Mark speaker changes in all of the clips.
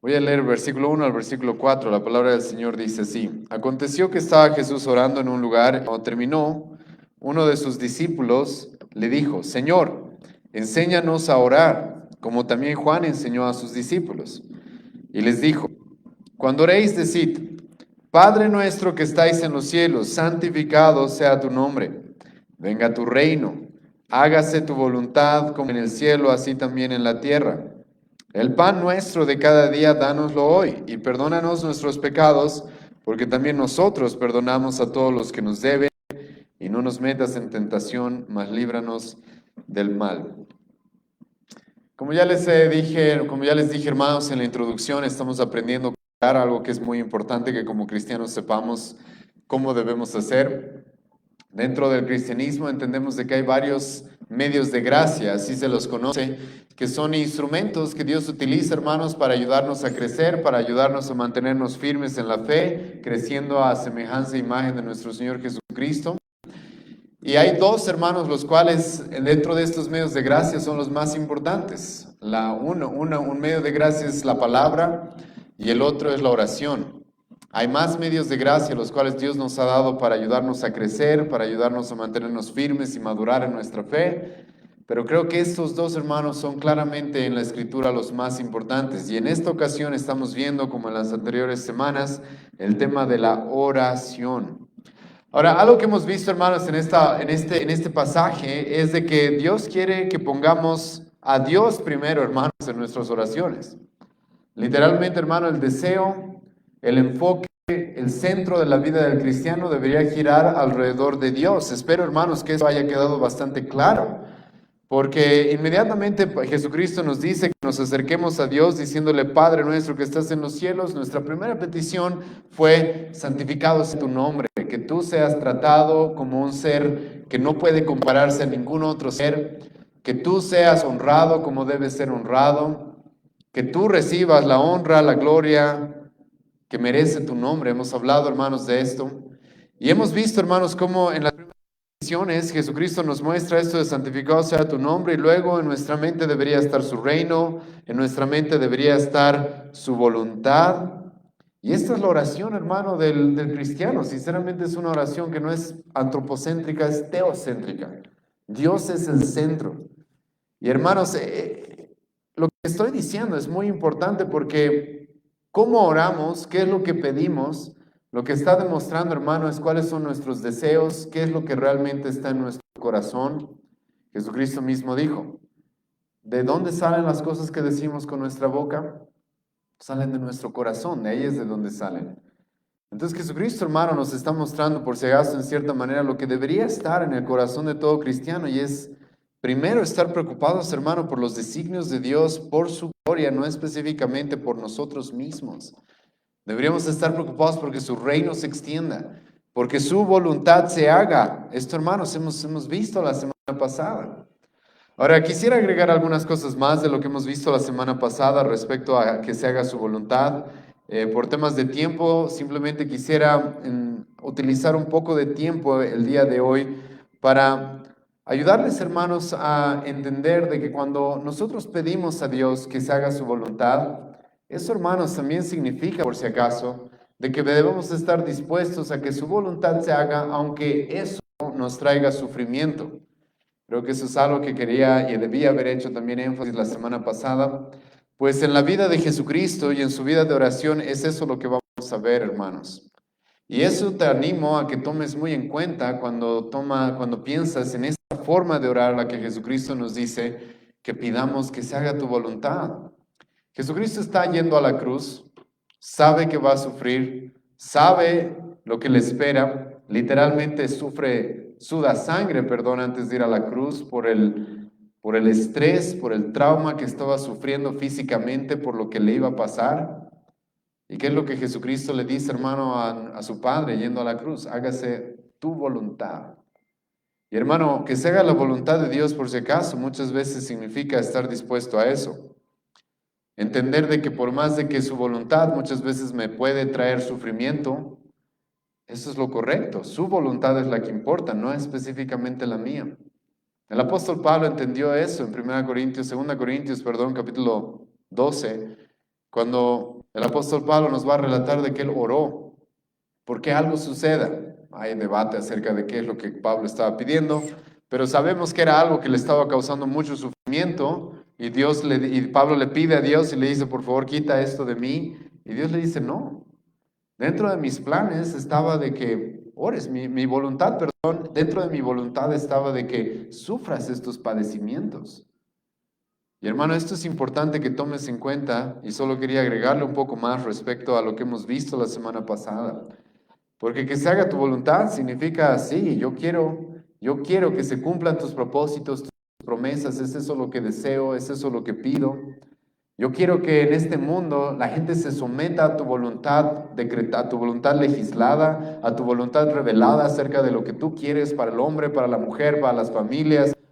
Speaker 1: Voy a leer versículo 1 al versículo 4. La palabra del Señor dice así. Aconteció que estaba Jesús orando en un lugar. Cuando terminó, uno de sus discípulos le dijo, Señor, enséñanos a orar, como también Juan enseñó a sus discípulos. Y les dijo, cuando oréis, decid, Padre nuestro que estáis en los cielos, santificado sea tu nombre. Venga tu reino. Hágase tu voluntad como en el cielo, así también en la tierra. El pan nuestro de cada día, dánoslo hoy, y perdónanos nuestros pecados, porque también nosotros perdonamos a todos los que nos deben, y no nos metas en tentación, mas líbranos del mal. Como ya les dije, hermanos, en la introducción estamos aprendiendo a orar, algo que es muy importante que como cristianos sepamos cómo debemos hacer. Dentro del cristianismo entendemos de que hay varios medios de gracia, así se los conoce, que son instrumentos que Dios utiliza, hermanos, para ayudarnos a crecer, para ayudarnos a mantenernos firmes en la fe, creciendo a semejanza e imagen de nuestro Señor Jesucristo. Y hay dos, hermanos, los cuales dentro de estos medios de gracia son los más importantes. Un medio de gracia es la palabra y el otro es la oración. Hay más medios de gracia los cuales Dios nos ha dado para ayudarnos a crecer, para ayudarnos a mantenernos firmes y madurar en nuestra fe. Pero creo que estos dos, hermanos, son claramente en la Escritura los más importantes. Y en esta ocasión estamos viendo, como en las anteriores semanas, el tema de la oración. Ahora, algo que hemos visto, hermanos, en este pasaje es de que Dios quiere que pongamos a Dios primero, hermanos, en nuestras oraciones. Literalmente, hermano, el deseo, el enfoque, el centro de la vida del cristiano debería girar alrededor de Dios. Espero, hermanos, que eso haya quedado bastante claro. Porque inmediatamente Jesucristo nos dice que nos acerquemos a Dios diciéndole, Padre nuestro que estás en los cielos. Nuestra primera petición fue, santificado sea tu nombre, que tú seas tratado como un ser que no puede compararse a ningún otro ser, que tú seas honrado como debes ser honrado, que tú recibas la honra, la gloria que merece tu nombre. Hemos hablado, hermanos, de esto. Y hemos visto, hermanos, cómo en las bendiciones Jesucristo nos muestra esto de santificado sea tu nombre, y luego en nuestra mente debería estar su reino, en nuestra mente debería estar su voluntad. Y esta es la oración, hermano, del cristiano. Sinceramente es una oración que no es antropocéntrica, es teocéntrica. Dios es el centro. Y hermanos, lo que estoy diciendo es muy importante porque cómo oramos, qué es lo que pedimos, lo que está demostrando, hermano, es cuáles son nuestros deseos, qué es lo que realmente está en nuestro corazón. Jesucristo mismo dijo, ¿de dónde salen las cosas que decimos con nuestra boca? Salen de nuestro corazón, de ahí es de donde salen. Entonces Jesucristo, hermano, nos está mostrando, por si acaso, en cierta manera, lo que debería estar en el corazón de todo cristiano, y es primero estar preocupados, hermano, por los designios de Dios, por su gloria, no específicamente por nosotros mismos. Deberíamos estar preocupados porque su reino se extienda, porque su voluntad se haga. Esto, hermanos, hemos visto la semana pasada. Ahora, quisiera agregar algunas cosas más de lo que hemos visto la semana pasada respecto a que se haga su voluntad. Por temas de tiempo, simplemente quisiera utilizar un poco de tiempo el día de hoy para ayudarles, hermanos, a entender de que cuando nosotros pedimos a Dios que se haga su voluntad, eso, hermanos, también significa, por si acaso, de que debemos estar dispuestos a que su voluntad se haga, aunque eso nos traiga sufrimiento. Creo que eso es algo que quería y debía haber hecho también énfasis la semana pasada. Pues en la vida de Jesucristo y en su vida de oración es eso lo que vamos a ver, hermanos. Y eso te animo a que tomes muy en cuenta cuando piensas en esta forma de orar, la que Jesucristo nos dice que pidamos que se haga tu voluntad. Jesucristo está yendo a la cruz, sabe que va a sufrir, sabe lo que le espera, literalmente suda sangre, perdón, antes de ir a la cruz por el estrés, por el trauma que estaba sufriendo físicamente, por lo que le iba a pasar. ¿Y qué es lo que Jesucristo le dice, hermano, a su Padre yendo a la cruz? Hágase tu voluntad. Y hermano, que se haga la voluntad de Dios por si acaso, muchas veces significa estar dispuesto a eso. Entender de que por más de que su voluntad muchas veces me puede traer sufrimiento, eso es lo correcto. Su voluntad es la que importa, no específicamente la mía. El apóstol Pablo entendió eso en 2 Corintios, perdón, capítulo 12. Cuando el apóstol Pablo nos va a relatar de que él oró, porque algo suceda. Hay debate acerca de qué es lo que Pablo estaba pidiendo, pero sabemos que era algo que le estaba causando mucho sufrimiento y y Pablo le pide a Dios y le dice, por favor, quita esto de mí. Y Dios le dice, no. Dentro de mis planes estaba de que ores, mi voluntad, perdón, dentro de mi voluntad estaba de que sufras estos padecimientos. Y hermano, esto es importante que tomes en cuenta y solo quería agregarle un poco más respecto a lo que hemos visto la semana pasada. Porque que se haga tu voluntad significa, sí, yo quiero que se cumplan tus propósitos, tus promesas, es eso lo que deseo, es eso lo que pido. Yo quiero que en este mundo la gente se someta a tu voluntad decretada, a tu voluntad legislada, a tu voluntad revelada acerca de lo que tú quieres para el hombre, para la mujer, para las familias, para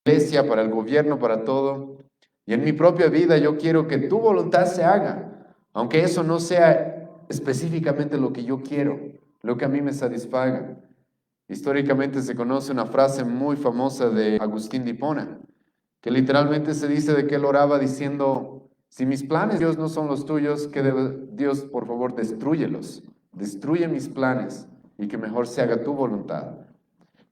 Speaker 1: la iglesia, para el gobierno, para todo. Y en mi propia vida yo quiero que tu voluntad se haga, aunque eso no sea específicamente lo que yo quiero, lo que a mí me satisfaga. Históricamente se conoce una frase muy famosa de Agustín de Hipona, que literalmente se dice de que él oraba diciendo, si mis planes, Dios, no son los tuyos, que Dios, por favor, destrúyelos, destruye mis planes y que mejor se haga tu voluntad.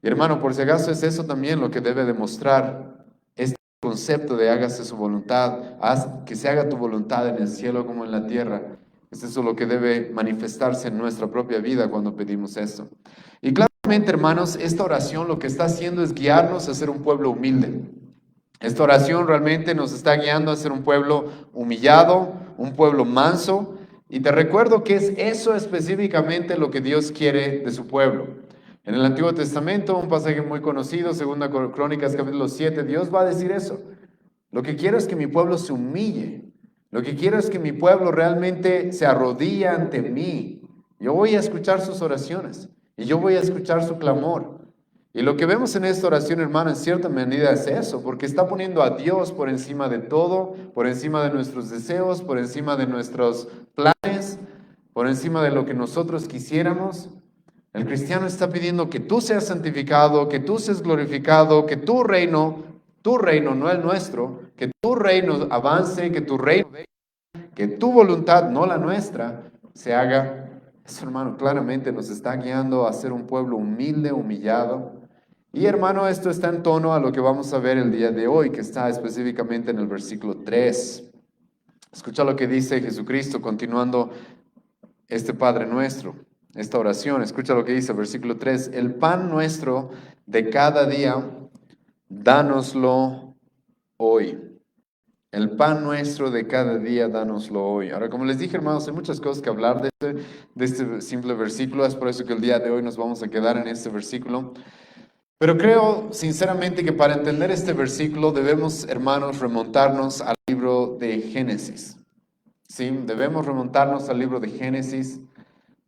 Speaker 1: Y hermano, por si acaso es eso también lo que debe demostrar este concepto de hágase su voluntad, haz que se haga tu voluntad en el cielo como en la tierra. Es eso lo que debe manifestarse en nuestra propia vida cuando pedimos eso. Y claramente, hermanos, esta oración lo que está haciendo es guiarnos a ser un pueblo humilde. Esta oración realmente nos está guiando a ser un pueblo humillado, un pueblo manso. Y te recuerdo que es eso específicamente lo que Dios quiere de su pueblo. En el Antiguo Testamento, un pasaje muy conocido, 2 Crónicas capítulo 7, Dios va a decir eso. Lo que quiero es que mi pueblo se humille. Lo que quiero es que mi pueblo realmente se arrodille ante mí. Yo voy a escuchar sus oraciones y yo voy a escuchar su clamor. Y lo que vemos en esta oración, hermano, en cierta medida es eso, porque está poniendo a Dios por encima de todo, por encima de nuestros deseos, por encima de nuestros planes, por encima de lo que nosotros quisiéramos. El cristiano está pidiendo que tú seas santificado, que tú seas glorificado, que tu reino, no el nuestro, que tu reino avance, que tu reino venga, que tu voluntad, no la nuestra, se haga. Eso, hermano, claramente nos está guiando a ser un pueblo humilde, humillado. Y hermano, esto está en tono a lo que vamos a ver el día de hoy, que está específicamente en el versículo 3. Escucha lo que dice Jesucristo continuando este Padre nuestro, esta oración. Escucha lo que dice el versículo 3. El pan nuestro de cada día, dánoslo hoy. El pan nuestro de cada día, dánoslo hoy. Ahora, como les dije, hermanos, hay muchas cosas que hablar de este simple versículo. Es por eso que el día de hoy nos vamos a quedar en este versículo. Pero creo sinceramente que para entender este versículo debemos, hermanos, remontarnos al libro de Génesis. ¿Sí? Debemos remontarnos al libro de Génesis.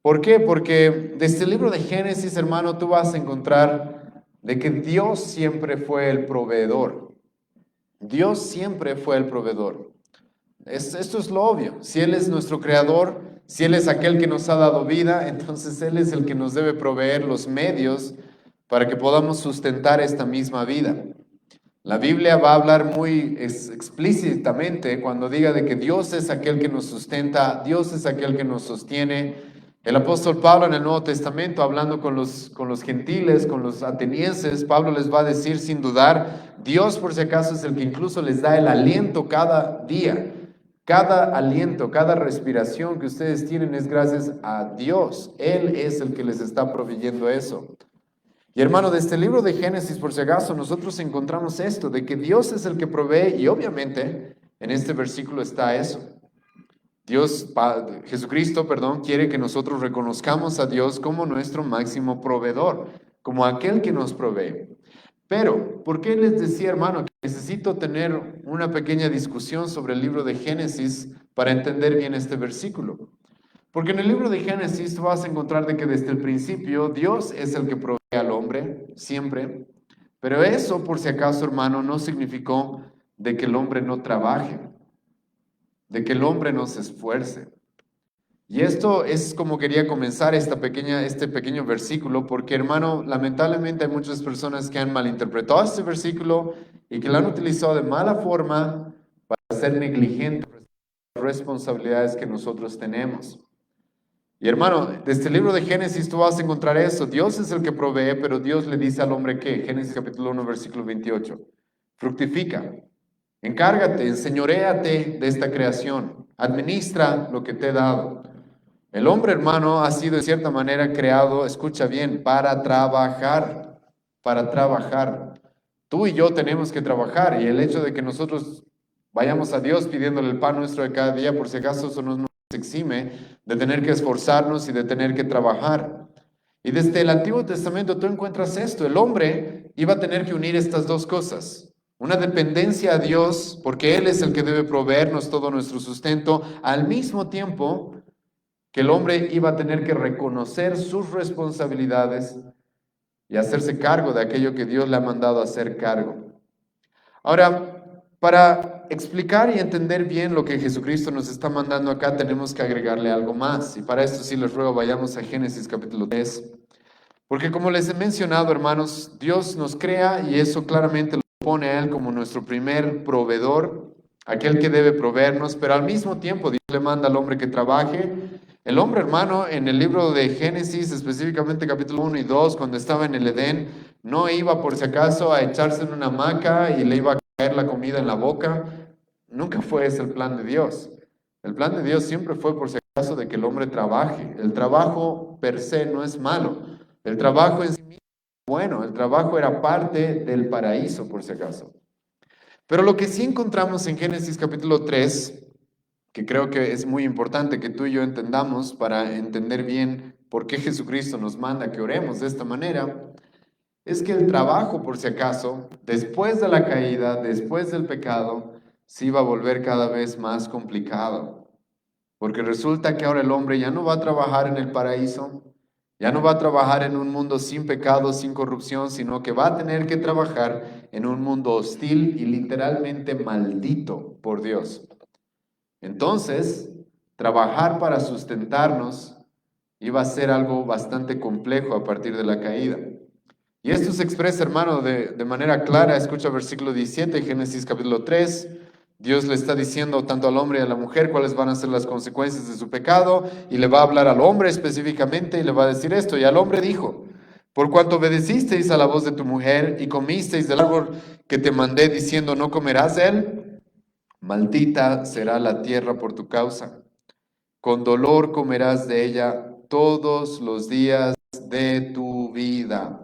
Speaker 1: ¿Por qué? Porque desde el libro de Génesis, hermano, tú vas a encontrar de que Dios siempre fue el proveedor. Dios siempre fue el proveedor. Esto es lo obvio. Si Él es nuestro creador, si Él es aquel que nos ha dado vida, entonces Él es el que nos debe proveer los medios para que podamos sustentar esta misma vida. La Biblia va a hablar muy explícitamente cuando diga de que Dios es aquel que nos sustenta, Dios es aquel que nos sostiene. El apóstol Pablo en el Nuevo Testamento, hablando con los gentiles, con los atenienses, Pablo les va a decir sin dudar, Dios por si acaso es el que incluso les da el aliento cada día. Cada aliento, cada respiración que ustedes tienen es gracias a Dios. Él es el que les está proveyendo eso. Y hermano, de este libro de Génesis, por si acaso, nosotros encontramos esto, de que Dios es el que provee, y obviamente en este versículo está eso. Jesucristo, quiere que nosotros reconozcamos a Dios como nuestro máximo proveedor, como aquel que nos provee. Pero, ¿por qué les decía, hermano, que necesito tener una pequeña discusión sobre el libro de Génesis para entender bien este versículo? Porque en el libro de Génesis tú vas a encontrar de que desde el principio Dios es el que provee al hombre, siempre. Pero eso, por si acaso, hermano, no significó de que el hombre no trabaje, de que el hombre no se esfuerce. Y esto es como quería comenzar este pequeño versículo, porque, hermano, lamentablemente hay muchas personas que han malinterpretado este versículo y que lo han utilizado de mala forma para ser negligentes responsabilidades que nosotros tenemos. Y hermano, desde el libro de Génesis tú vas a encontrar eso. Dios es el que provee, pero Dios le dice al hombre que, Génesis capítulo 1, versículo 28, fructifica, encárgate, enseñoréate de esta creación, administra lo que te he dado. El hombre, hermano, ha sido de cierta manera creado, escucha bien, para trabajar, para trabajar. Tú y yo tenemos que trabajar, y el hecho de que nosotros vayamos a Dios pidiéndole el pan nuestro de cada día, por si acaso eso no nos exime de tener que esforzarnos y de tener que trabajar. Y desde el Antiguo Testamento tú encuentras esto, el hombre iba a tener que unir estas dos cosas. Una dependencia a Dios, porque Él es el que debe proveernos todo nuestro sustento, al mismo tiempo que el hombre iba a tener que reconocer sus responsabilidades y hacerse cargo de aquello que Dios le ha mandado a hacer cargo. Ahora, para explicar y entender bien lo que Jesucristo nos está mandando acá, tenemos que agregarle algo más. Y para esto sí les ruego, vayamos a Génesis capítulo 3. Porque como les he mencionado, hermanos, Dios nos crea y eso claramente lo pone a Él como nuestro primer proveedor, aquel que debe proveernos, pero al mismo tiempo Dios le manda al hombre que trabaje. El hombre, hermano, en el libro de Génesis, específicamente capítulo 1 y 2, cuando estaba en el Edén, no iba por si acaso a echarse en una hamaca y le iba a caer la comida en la boca. Nunca fue ese el plan de Dios. El plan de Dios siempre fue por si acaso de que el hombre trabaje. El trabajo per se no es malo. El trabajo en sí mismo es bueno. El trabajo era parte del paraíso, por si acaso. Pero lo que sí encontramos en Génesis capítulo 3, que creo que es muy importante que tú y yo entendamos para entender bien por qué Jesucristo nos manda que oremos de esta manera, es que el trabajo, por si acaso, después de la caída, después del pecado, se iba a volver cada vez más complicado. Porque resulta que ahora el hombre ya no va a trabajar en el paraíso, ya no va a trabajar en un mundo sin pecado, sin corrupción, sino que va a tener que trabajar en un mundo hostil y literalmente maldito por Dios. Entonces, trabajar para sustentarnos iba a ser algo bastante complejo a partir de la caída. Y esto se expresa, hermano, de manera clara. Escucha versículo 17, Génesis capítulo 3. Dios le está diciendo tanto al hombre y a la mujer cuáles van a ser las consecuencias de su pecado, y le va a hablar al hombre específicamente y le va a decir esto. Y al hombre dijo, por cuanto obedecisteis a la voz de tu mujer y comisteis del árbol que te mandé diciendo no comerás de él, maldita será la tierra por tu causa. Con dolor comerás de ella todos los días de tu vida.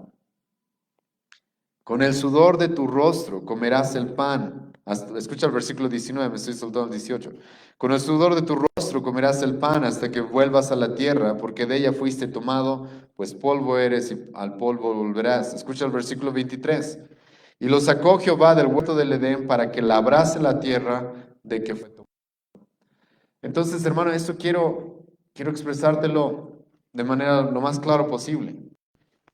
Speaker 1: Con el sudor de tu rostro comerás el pan. Escucha el versículo 19, me estoy soltando el 18. Con el sudor de tu rostro comerás el pan hasta que vuelvas a la tierra, porque de ella fuiste tomado, pues polvo eres y al polvo volverás. Escucha el versículo 23. Y lo sacó Jehová del huerto del Edén para que labrase la tierra de que fue tomado. Entonces, hermano, esto quiero expresártelo de manera lo más claro posible.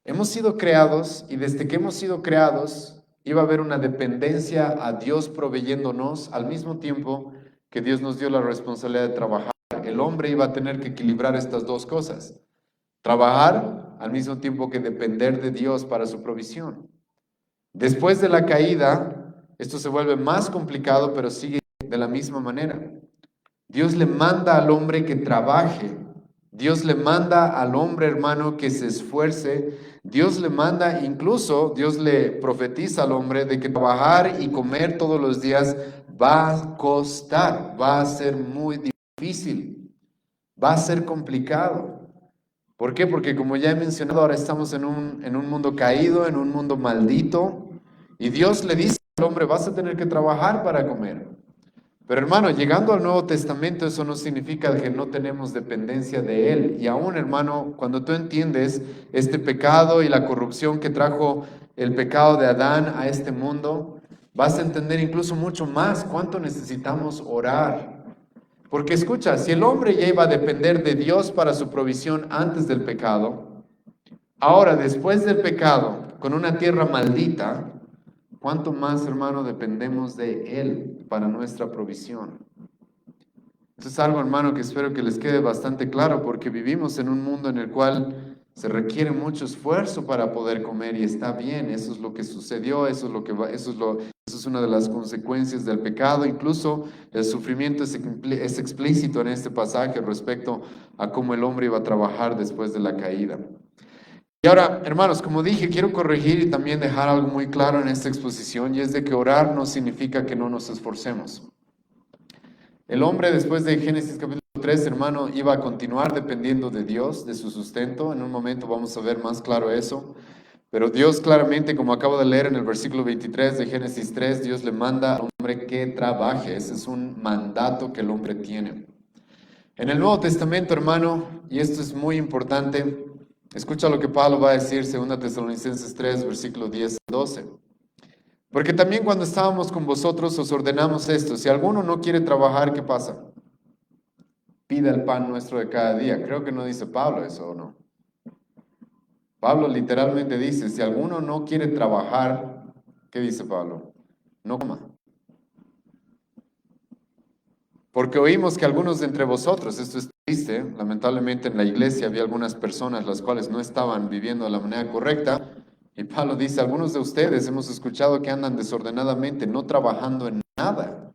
Speaker 1: Hemos sido creados y desde que hemos sido creados iba a haber una dependencia a Dios proveyéndonos al mismo tiempo que Dios nos dio la responsabilidad de trabajar. El hombre iba a tener que equilibrar estas dos cosas. Trabajar al mismo tiempo que depender de Dios para su provisión. Después de la caída, esto se vuelve más complicado, pero sigue de la misma manera. Dios le manda al hombre que trabaje. Dios le manda al hombre, hermano, que se esfuerce. Dios le manda, incluso Dios le profetiza al hombre de que trabajar y comer todos los días va a costar, va a ser muy difícil, va a ser complicado. ¿Por qué? Porque como ya he mencionado, ahora estamos en un mundo caído, en un mundo maldito, y Dios le dice al hombre, vas a tener que trabajar para comer. Pero hermano, llegando al Nuevo Testamento, eso no significa que no tenemos dependencia de Él. Y aún, hermano, cuando tú entiendes este pecado y la corrupción que trajo el pecado de Adán a este mundo, vas a entender incluso mucho más cuánto necesitamos orar. Porque escucha, si el hombre ya iba a depender de Dios para su provisión antes del pecado, ahora después del pecado, con una tierra maldita, ¿cuánto más, hermano, dependemos de Él para nuestra provisión? Esto es algo, hermano, que espero que les quede bastante claro, porque vivimos en un mundo en el cual se requiere mucho esfuerzo para poder comer y está bien, eso es lo que sucedió, eso es Eso es una de las consecuencias del pecado. Incluso el sufrimiento es explícito en este pasaje respecto a cómo el hombre iba a trabajar después de la caída. Y ahora, hermanos, como dije, quiero corregir y también dejar algo muy claro en esta exposición, y es de que orar no significa que no nos esforcemos. El hombre, después de Génesis capítulo 3, hermano, iba a continuar dependiendo de Dios, de su sustento. En un momento vamos a ver más claro eso. Pero Dios claramente, como acabo de leer en el versículo 23 de Génesis 3, Dios le manda al hombre que trabaje. Ese es un mandato que el hombre tiene. En el Nuevo Testamento, hermano, y esto es muy importante, escucha lo que Pablo va a decir, 2 Tesalonicenses 3, versículo 10 al 12. Porque también cuando estábamos con vosotros os ordenamos esto: si alguno no quiere trabajar, ¿qué pasa? Pida el pan nuestro de cada día. Creo que no dice Pablo eso, ¿o no? Pablo literalmente dice: si alguno no quiere trabajar, ¿qué dice Pablo? No coma. Porque oímos que algunos de entre vosotros, esto es triste, lamentablemente en la iglesia había algunas personas las cuales no estaban viviendo de la manera correcta, y Pablo dice: algunos de ustedes hemos escuchado que andan desordenadamente, no trabajando en nada,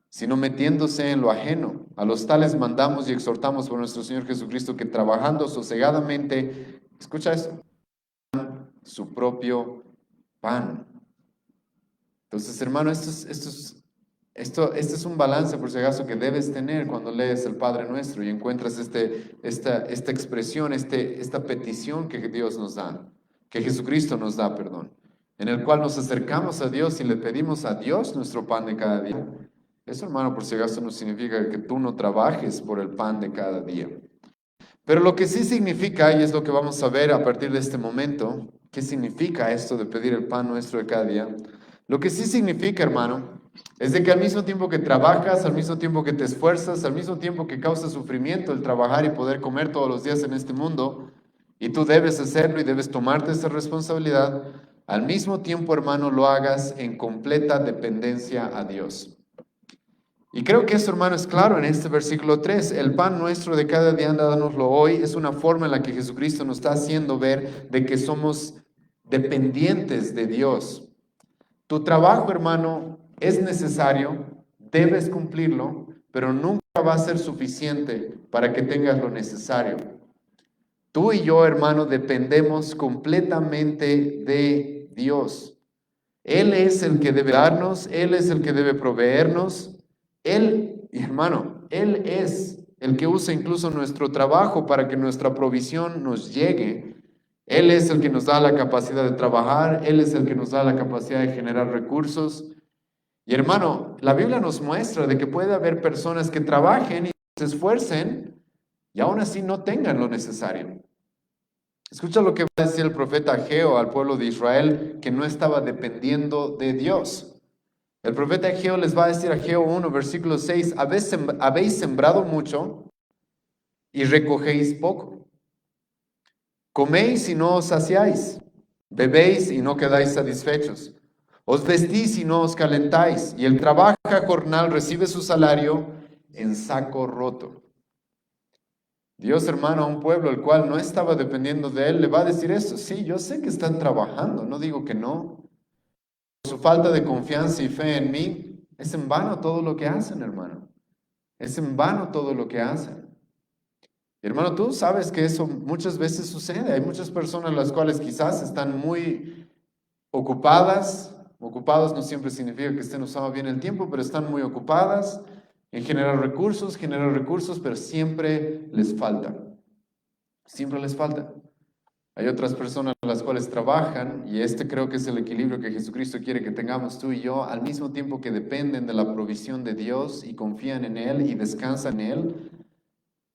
Speaker 1: sino metiéndose en lo ajeno. A los tales mandamos y exhortamos por nuestro Señor Jesucristo que trabajando sosegadamente, escucha eso, su propio pan. Entonces, hermano, este es un balance, por si acaso, que debes tener cuando lees el Padre Nuestro y encuentras esta expresión, esta petición que Dios nos da, que Jesucristo nos da, perdón, en el cual nos acercamos a Dios y le pedimos a Dios nuestro pan de cada día. Eso, hermano, por si acaso, no significa que tú no trabajes por el pan de cada día. Pero lo que sí significa, y es lo que vamos a ver a partir de este momento, ¿qué significa esto de pedir el pan nuestro de cada día? Lo que sí significa, hermano, es de que al mismo tiempo que trabajas, al mismo tiempo que te esfuerzas, al mismo tiempo que causa sufrimiento el trabajar y poder comer todos los días en este mundo, y tú debes hacerlo y debes tomarte esa responsabilidad, al mismo tiempo, hermano, lo hagas en completa dependencia a Dios. Y creo que eso, hermano, es claro en este versículo 3. El pan nuestro de cada día, dánoslo hoy, es una forma en la que Jesucristo nos está haciendo ver de que somos dependientes de Dios. Tu trabajo, hermano, es necesario, debes cumplirlo, pero nunca va a ser suficiente para que tengas lo necesario. Tú y yo, hermano, dependemos completamente de Dios. Él es el que debe darnos, Él es el que debe proveernos. Él, hermano, Él es el que usa incluso nuestro trabajo para que nuestra provisión nos llegue. Él es el que nos da la capacidad de trabajar, Él es el que nos da la capacidad de generar recursos. Y hermano, la Biblia nos muestra de que puede haber personas que trabajen y se esfuercen y aún así no tengan lo necesario. Escucha lo que va a decir el profeta Ageo al pueblo de Israel que no estaba dependiendo de Dios. El profeta Ageo les va a decir, Ageo 1, versículo 6, habéis sembrado mucho y recogéis poco. Coméis y no os saciáis, bebéis y no quedáis satisfechos. Os vestís y no os calentáis, y el trabaja jornal recibe su salario en saco roto. Dios, hermano, a un pueblo el cual no estaba dependiendo de él, le va a decir eso. Sí, yo sé que están trabajando, no digo que no. Por su falta de confianza y fe en mí, es en vano todo lo que hacen, hermano. Es en vano todo lo que hacen. Y hermano, tú sabes que eso muchas veces sucede. Hay muchas personas las cuales quizás están muy ocupadas. Ocupados no siempre significa que estén usando bien el tiempo, pero están muy ocupadas en generar recursos, pero siempre les falta. Siempre les falta. Hay otras personas las cuales trabajan, y este creo que es el equilibrio que Jesucristo quiere que tengamos tú y yo, al mismo tiempo que dependen de la provisión de Dios y confían en Él y descansan en Él.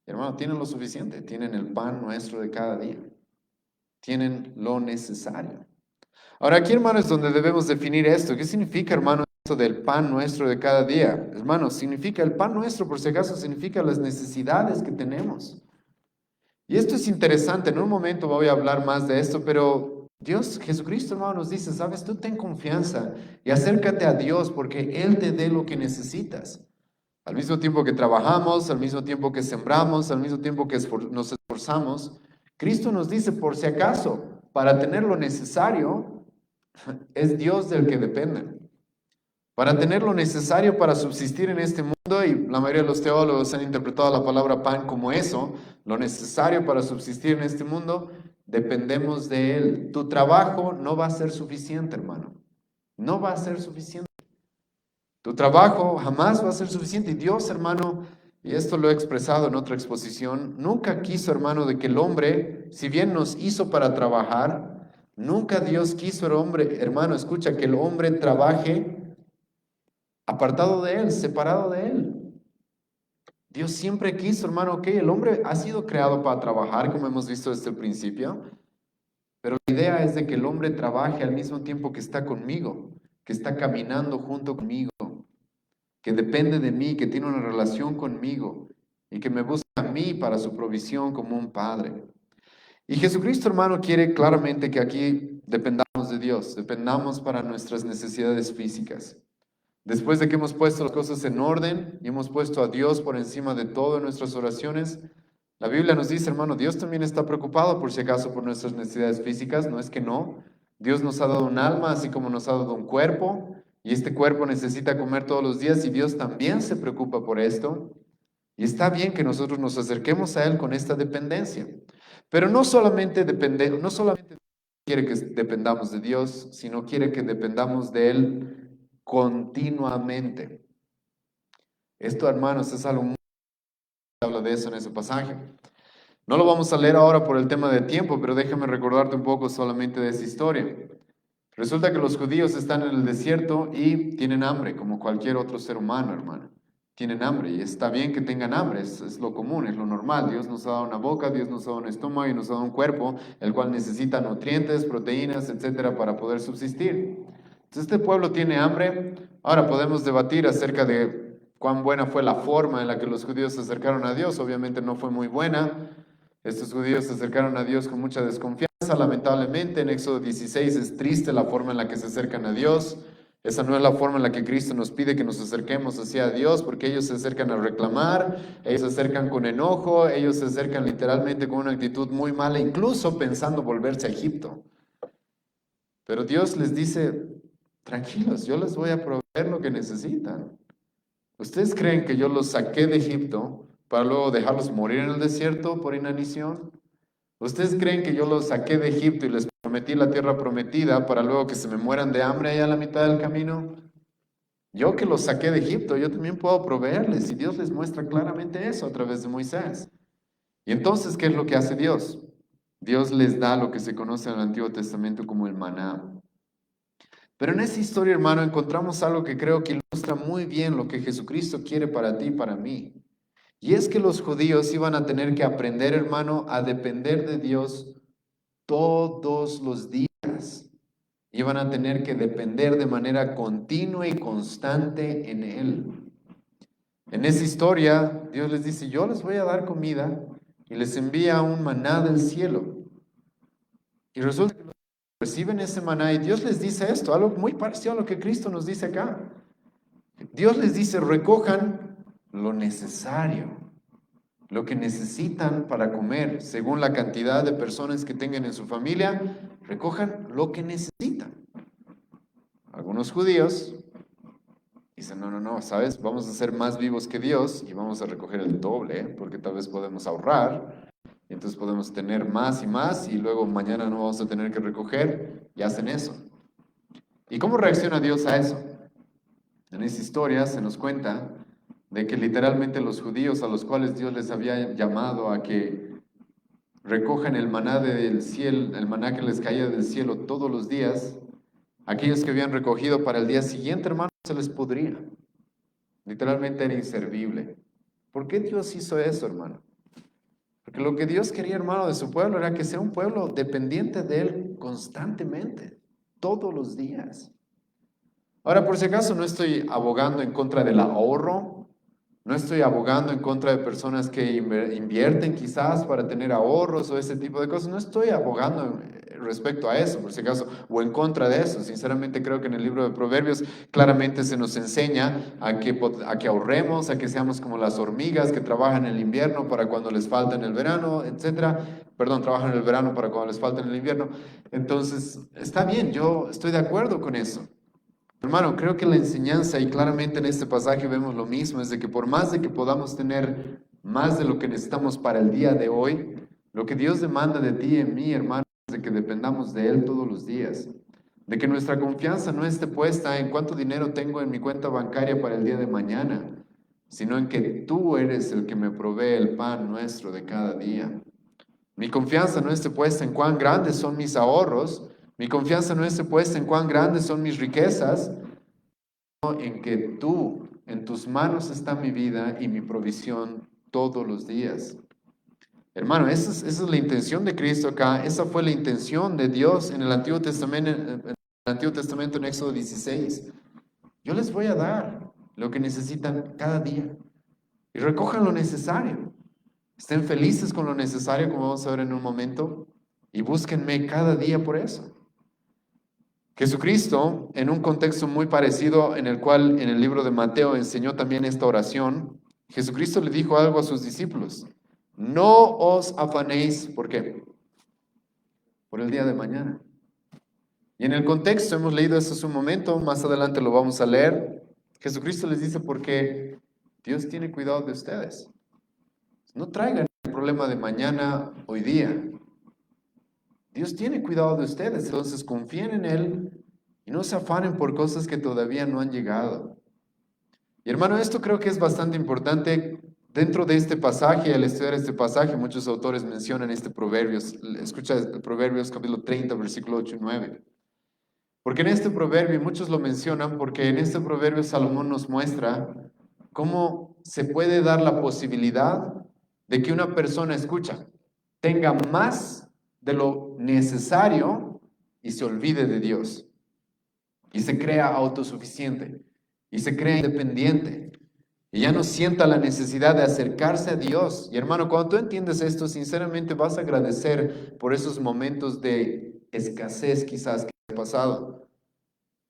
Speaker 1: Hermano, tienen lo suficiente, tienen el pan nuestro de cada día, tienen lo necesario. Ahora aquí, hermano, es donde debemos definir esto. ¿Qué significa, hermano, esto del pan nuestro de cada día? Hermano, significa el pan nuestro, por si acaso, significa las necesidades que tenemos. Y esto es interesante, en un momento voy a hablar más de esto, pero Dios, Jesucristo, hermano, nos dice, sabes, tú ten confianza y acércate a Dios porque Él te dé lo que necesitas. Al mismo tiempo que trabajamos, al mismo tiempo que sembramos, al mismo tiempo que nos esforzamos, Cristo nos dice, por si acaso, para tener lo necesario, es Dios del que depende. para tener lo necesario para subsistir en este mundo, y la mayoría de los teólogos han interpretado la palabra pan como eso, lo necesario para subsistir en este mundo, dependemos de Él. Tu trabajo no va a ser suficiente, hermano. No va a ser suficiente. Tu trabajo jamás va a ser suficiente. Y Dios, hermano, y esto lo he expresado en otra exposición, nunca quiso, hermano, de que el hombre, si bien nos hizo para trabajar, nunca Dios quiso el hombre, hermano, escucha, que el hombre trabaje apartado de Él, separado de Él. Dios siempre quiso, hermano, que el hombre ha sido creado para trabajar, como hemos visto desde el principio, pero la idea es de que el hombre trabaje al mismo tiempo que está conmigo, que está caminando junto conmigo, que depende de mí, que tiene una relación conmigo y que me busca a mí para su provisión como un padre. Y Jesucristo, hermano, quiere claramente que aquí dependamos de Dios, dependamos para nuestras necesidades físicas. Después de que hemos puesto las cosas en orden y hemos puesto a Dios por encima de todo en nuestras oraciones, la Biblia nos dice, hermano, Dios también está preocupado por si acaso por nuestras necesidades físicas, no es que no. Dios nos ha dado un alma, así como nos ha dado un cuerpo, y este cuerpo necesita comer todos los días, y Dios también se preocupa por esto. Y está bien que nosotros nos acerquemos a Él con esta dependencia. Pero no solamente quiere que dependamos de Dios, sino quiere que dependamos de Él continuamente. Esto, hermanos, es algo muy habla de eso en ese pasaje. No lo vamos a leer ahora por el tema de tiempo, pero déjame recordarte un poco solamente de esa historia. Resulta que los judíos están en el desierto y tienen hambre, como cualquier otro ser humano, hermano. Tienen hambre y está bien que tengan hambre, es lo común, es lo normal. Dios nos ha dado una boca, Dios nos ha dado un estómago y nos ha dado un cuerpo, el cual necesita nutrientes, proteínas, etcétera, para poder subsistir. Entonces, este pueblo tiene hambre. Ahora podemos debatir acerca de cuán buena fue la forma en la que los judíos se acercaron a Dios. Obviamente no fue muy buena. Estos judíos se acercaron a Dios con mucha desconfianza. Lamentablemente, en Éxodo 16 es triste la forma en la que se acercan a Dios. Esa no es la forma en la que Cristo nos pide que nos acerquemos hacia Dios, porque ellos se acercan a reclamar, ellos se acercan con enojo, ellos se acercan literalmente con una actitud muy mala, incluso pensando volverse a Egipto. Pero Dios les dice, tranquilos, yo les voy a proveer lo que necesitan. ¿Ustedes creen que yo los saqué de Egipto para luego dejarlos morir en el desierto por inanición? ¿Ustedes creen que yo los saqué de Egipto y les prometí la tierra prometida para luego que se me mueran de hambre allá a la mitad del camino? Yo que los saqué de Egipto, yo también puedo proveerles, y Dios les muestra claramente eso a través de Moisés. Y entonces, ¿qué es lo que hace Dios? Dios les da lo que se conoce en el Antiguo Testamento como el maná. Pero en esa historia, hermano, encontramos algo que creo que ilustra muy bien lo que Jesucristo quiere para ti y para mí. Y es que los judíos iban a tener que aprender, hermano, a depender de Dios todos los días. Iban a tener que depender de manera continua y constante en Él. En esa historia, Dios les dice, yo les voy a dar comida, y les envía un maná del cielo. Y resulta que reciben ese maná y Dios les dice esto, algo muy parecido a lo que Cristo nos dice acá. Dios les dice, recojan lo necesario, lo que necesitan para comer, según la cantidad de personas que tengan en su familia, recojan lo que necesitan. Algunos judíos dicen, no, ¿sabes? Vamos a ser más vivos que Dios y vamos a recoger el doble, porque tal vez podemos ahorrar, y entonces podemos tener más y luego mañana no vamos a tener que recoger, y hacen eso. ¿Y cómo reacciona Dios a eso? En esa historia se nos cuenta de que literalmente los judíos a los cuales Dios les había llamado a que recojan el maná del cielo, el maná que les caía del cielo todos los días, aquellos que habían recogido para el día siguiente, hermano, se les podría. Literalmente era inservible. ¿Por qué Dios hizo eso, hermano? Porque lo que Dios quería, hermano, de su pueblo era que sea un pueblo dependiente de Él constantemente, todos los días. Ahora, por si acaso, no estoy abogando en contra del ahorro, no estoy abogando en contra de personas que invierten quizás para tener ahorros o ese tipo de cosas. No estoy abogando respecto a eso, por si acaso, o en contra de eso. Sinceramente creo que en el libro de Proverbios claramente se nos enseña a que ahorremos, a que seamos como las hormigas que trabajan en el invierno para cuando les falta en el verano, etcétera. Perdón, trabajan en el verano para cuando les falta en el invierno. Entonces, está bien, yo estoy de acuerdo con eso. Hermano, creo que la enseñanza, y claramente en este pasaje vemos lo mismo, es de que por más de que podamos tener más de lo que necesitamos para el día de hoy, lo que Dios demanda de ti y en mí, hermano, es de que dependamos de Él todos los días. De que nuestra confianza no esté puesta en cuánto dinero tengo en mi cuenta bancaria para el día de mañana, sino en que tú eres el que me provee el pan nuestro de cada día. Mi confianza no esté puesta en cuán grandes son mis ahorros, mi confianza no esté puesta en cuán grandes son mis riquezas, sino en que tú, en tus manos está mi vida y mi provisión todos los días. Hermano, esa es la intención de Cristo acá, esa fue la intención de Dios en el Antiguo Testamento, en Éxodo 16. Yo les voy a dar lo que necesitan cada día y recojan lo necesario. Estén felices con lo necesario, como vamos a ver en un momento, y búsquenme cada día por eso. Jesucristo, en un contexto muy parecido en el cual en el libro de Mateo enseñó también esta oración, Jesucristo le dijo algo a sus discípulos: no os afanéis, ¿por qué? Por el día de mañana. Y en el contexto, hemos leído esto hace un momento, más adelante lo vamos a leer, Jesucristo les dice porque Dios tiene cuidado de ustedes. No traigan el problema de mañana hoy día. Dios tiene cuidado de ustedes, entonces confíen en Él y no se afanen por cosas que todavía no han llegado. Y hermano, esto creo que es bastante importante dentro de este pasaje. Al estudiar este pasaje, muchos autores mencionan este Proverbios. Escucha Proverbios capítulo 30, versículo 8 y 9. Porque en este proverbio, muchos lo mencionan, porque en este proverbio Salomón nos muestra cómo se puede dar la posibilidad de que una persona, escucha, tenga más de lo necesario y se olvide de Dios. Y se crea autosuficiente. Y se crea independiente. Y ya no sienta la necesidad de acercarse a Dios. Y hermano, cuando tú entiendes esto, sinceramente vas a agradecer por esos momentos de escasez quizás que ha pasado,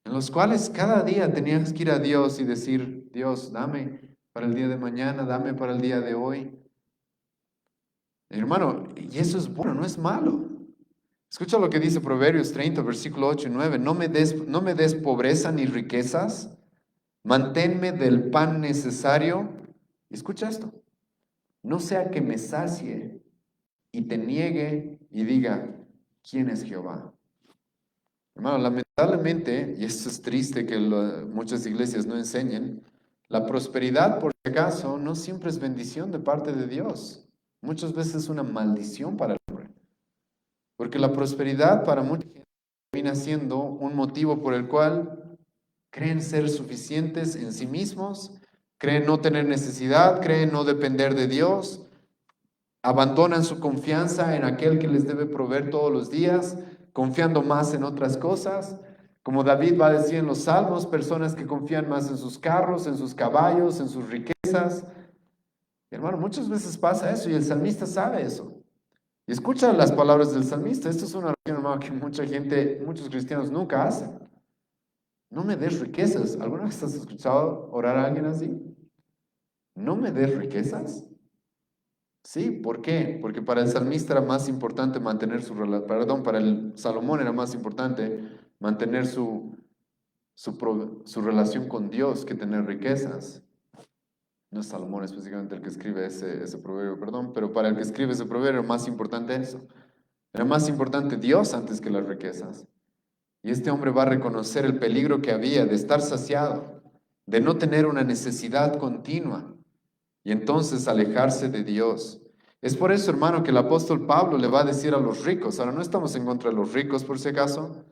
Speaker 1: en los cuales cada día tenías que ir a Dios y decir: Dios, dame para el día de mañana, dame para el día de hoy. Hermano, y eso es bueno, no es malo. Escucha lo que dice Proverbios 30, versículo 8 y 9. No me des pobreza ni riquezas, manténme del pan necesario. Escucha esto: no sea que me sacie y te niegue y diga: ¿quién es Jehová? Hermano, lamentablemente, y esto es triste que muchas iglesias no enseñen, la prosperidad, por si acaso, no siempre es bendición de parte de Dios. Muchas veces es una maldición para el hombre. Porque la prosperidad para mucha gente termina siendo un motivo por el cual creen ser suficientes en sí mismos, creen no tener necesidad, creen no depender de Dios, abandonan su confianza en aquel que les debe proveer todos los días, confiando más en otras cosas. Como David va a decir en los Salmos, personas que confían más en sus carros, en sus caballos, en sus riquezas. Hermano, muchas veces pasa eso y el salmista sabe eso. Y escucha las palabras del salmista. Esto es una oración, hermano, que mucha gente, muchos cristianos nunca hacen. No me des riquezas. ¿Alguna vez has escuchado orar a alguien así? ¿No me des riquezas? Sí, ¿por qué? Porque para el salmista era más importante mantener para el Salomón era más importante mantener su relación con Dios que tener riquezas. No es Salomón específicamente el que escribe ese proverbio, perdón, pero para el que escribe ese proverbio era más importante eso. Era más importante Dios antes que las riquezas. Y este hombre va a reconocer el peligro que había de estar saciado, de no tener una necesidad continua y entonces alejarse de Dios. Es por eso, hermano, que el apóstol Pablo le va a decir a los ricos, ahora no estamos en contra de los ricos por si acaso,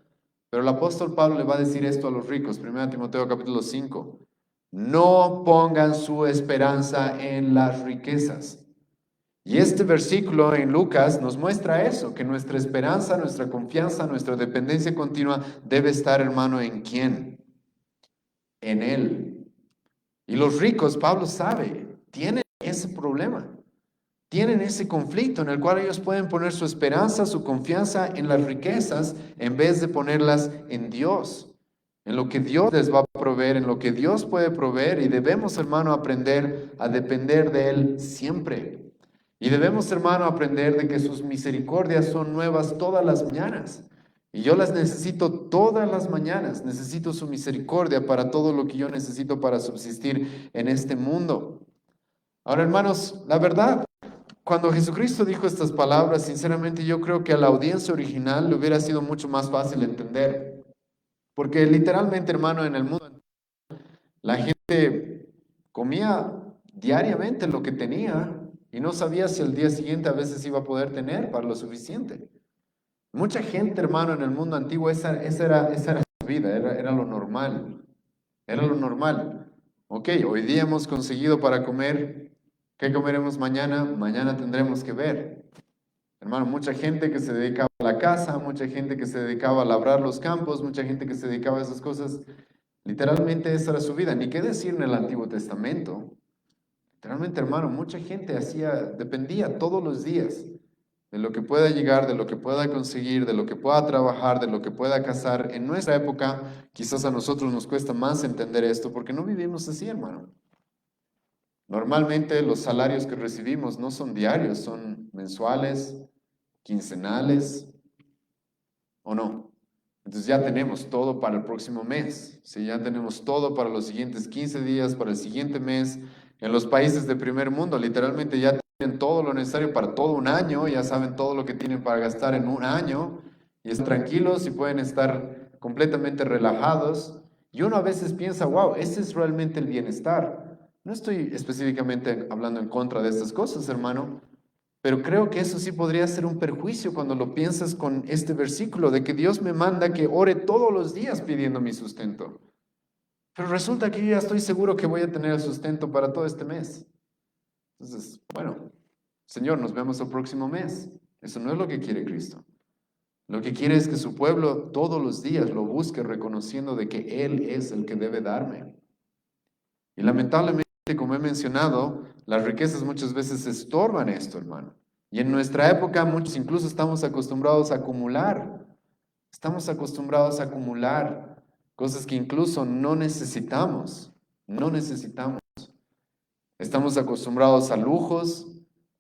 Speaker 1: pero el apóstol Pablo le va a decir esto a los ricos, 1 Timoteo capítulo 5, no pongan su esperanza en las riquezas. Y este versículo en Lucas nos muestra eso, que nuestra esperanza, nuestra confianza, nuestra dependencia continua debe estar, hermano, ¿en quién? En Él. Y los ricos, Pablo sabe, tienen ese problema, tienen ese conflicto en el cual ellos pueden poner su esperanza, su confianza en las riquezas en vez de ponerlas en Dios, en lo que Dios les va a proveer, en lo que Dios puede proveer. Y debemos, hermano, aprender a depender de Él siempre. Y debemos, hermano, aprender de que sus misericordias son nuevas todas las mañanas. Y yo las necesito todas las mañanas. Necesito su misericordia para todo lo que yo necesito para subsistir en este mundo. Ahora, hermanos, la verdad, cuando Jesucristo dijo estas palabras, sinceramente yo creo que a la audiencia original le hubiera sido mucho más fácil entender. Porque literalmente, hermano, en el mundo la gente comía diariamente lo que tenía y no sabía si el día siguiente a veces iba a poder tener para lo suficiente. Mucha gente, hermano, en el mundo antiguo, esa era su vida, era lo normal. Era lo normal. Ok, hoy día hemos conseguido para comer. ¿Qué comeremos mañana? Mañana tendremos que ver. Hermano, mucha gente que se dedicaba a la casa, mucha gente que se dedicaba a labrar los campos, mucha gente que se dedicaba a esas cosas. Literalmente esa era su vida. Ni qué decir en el Antiguo Testamento. Literalmente, hermano, mucha gente dependía todos los días de lo que pueda llegar, de lo que pueda conseguir, de lo que pueda trabajar, de lo que pueda cazar. En nuestra época, quizás a nosotros nos cuesta más entender esto porque no vivimos así, hermano. Normalmente los salarios que recibimos no son diarios, son mensuales, quincenales, ¿o no? Entonces ya tenemos todo para el próximo mes, ¿sí? Ya tenemos todo para los siguientes 15 días, para el siguiente mes. En los países de primer mundo, literalmente ya tienen todo lo necesario para todo un año, ya saben todo lo que tienen para gastar en un año y están tranquilos y pueden estar completamente relajados. Y uno a veces piensa, wow, ese es realmente el bienestar. No estoy específicamente hablando en contra de estas cosas, hermano, pero creo que eso sí podría ser un perjuicio cuando lo piensas con este versículo de que Dios me manda que ore todos los días pidiendo mi sustento. Pero resulta que yo ya estoy seguro que voy a tener el sustento para todo este mes. Entonces, bueno, Señor, nos vemos el próximo mes. Eso no es lo que quiere Cristo. Lo que quiere es que su pueblo todos los días lo busque reconociendo de que Él es el que debe darme. Y lamentablemente, como he mencionado, las riquezas muchas veces estorban esto, hermano. Y en nuestra época muchos incluso estamos acostumbrados a acumular. Estamos acostumbrados a acumular cosas que incluso no necesitamos. No necesitamos. Estamos acostumbrados a lujos.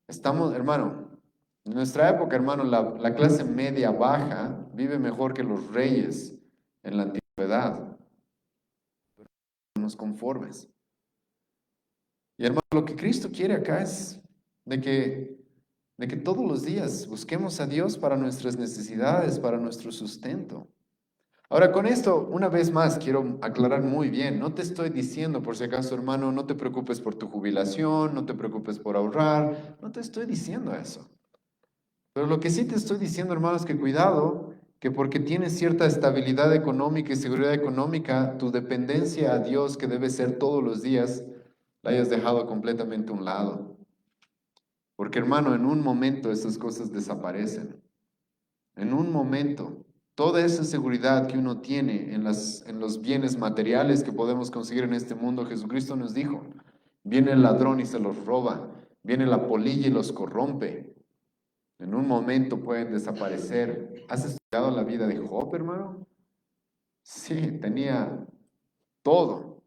Speaker 1: Estamos, hermano, en nuestra época, hermano, la clase media baja vive mejor que los reyes en la antigüedad. Nos conformes. Y hermano, lo que Cristo quiere acá es de que todos los días busquemos a Dios para nuestras necesidades, para nuestro sustento. Ahora, con esto, una vez más, quiero aclarar muy bien, no te estoy diciendo, por si acaso, hermano, no te preocupes por tu jubilación, no te preocupes por ahorrar, no te estoy diciendo eso. Pero lo que sí te estoy diciendo, hermano, es que cuidado, que porque tienes cierta estabilidad económica y seguridad económica, tu dependencia a Dios, que debe ser todos los días, la hayas dejado completamente a un lado. Porque hermano, en un momento esas cosas desaparecen. En un momento, toda esa seguridad que uno tiene en los bienes materiales que podemos conseguir en este mundo, Jesucristo nos dijo, viene el ladrón y se los roba, viene la polilla y los corrompe. En un momento pueden desaparecer. ¿Has estudiado la vida de Job, hermano? Sí, tenía todo.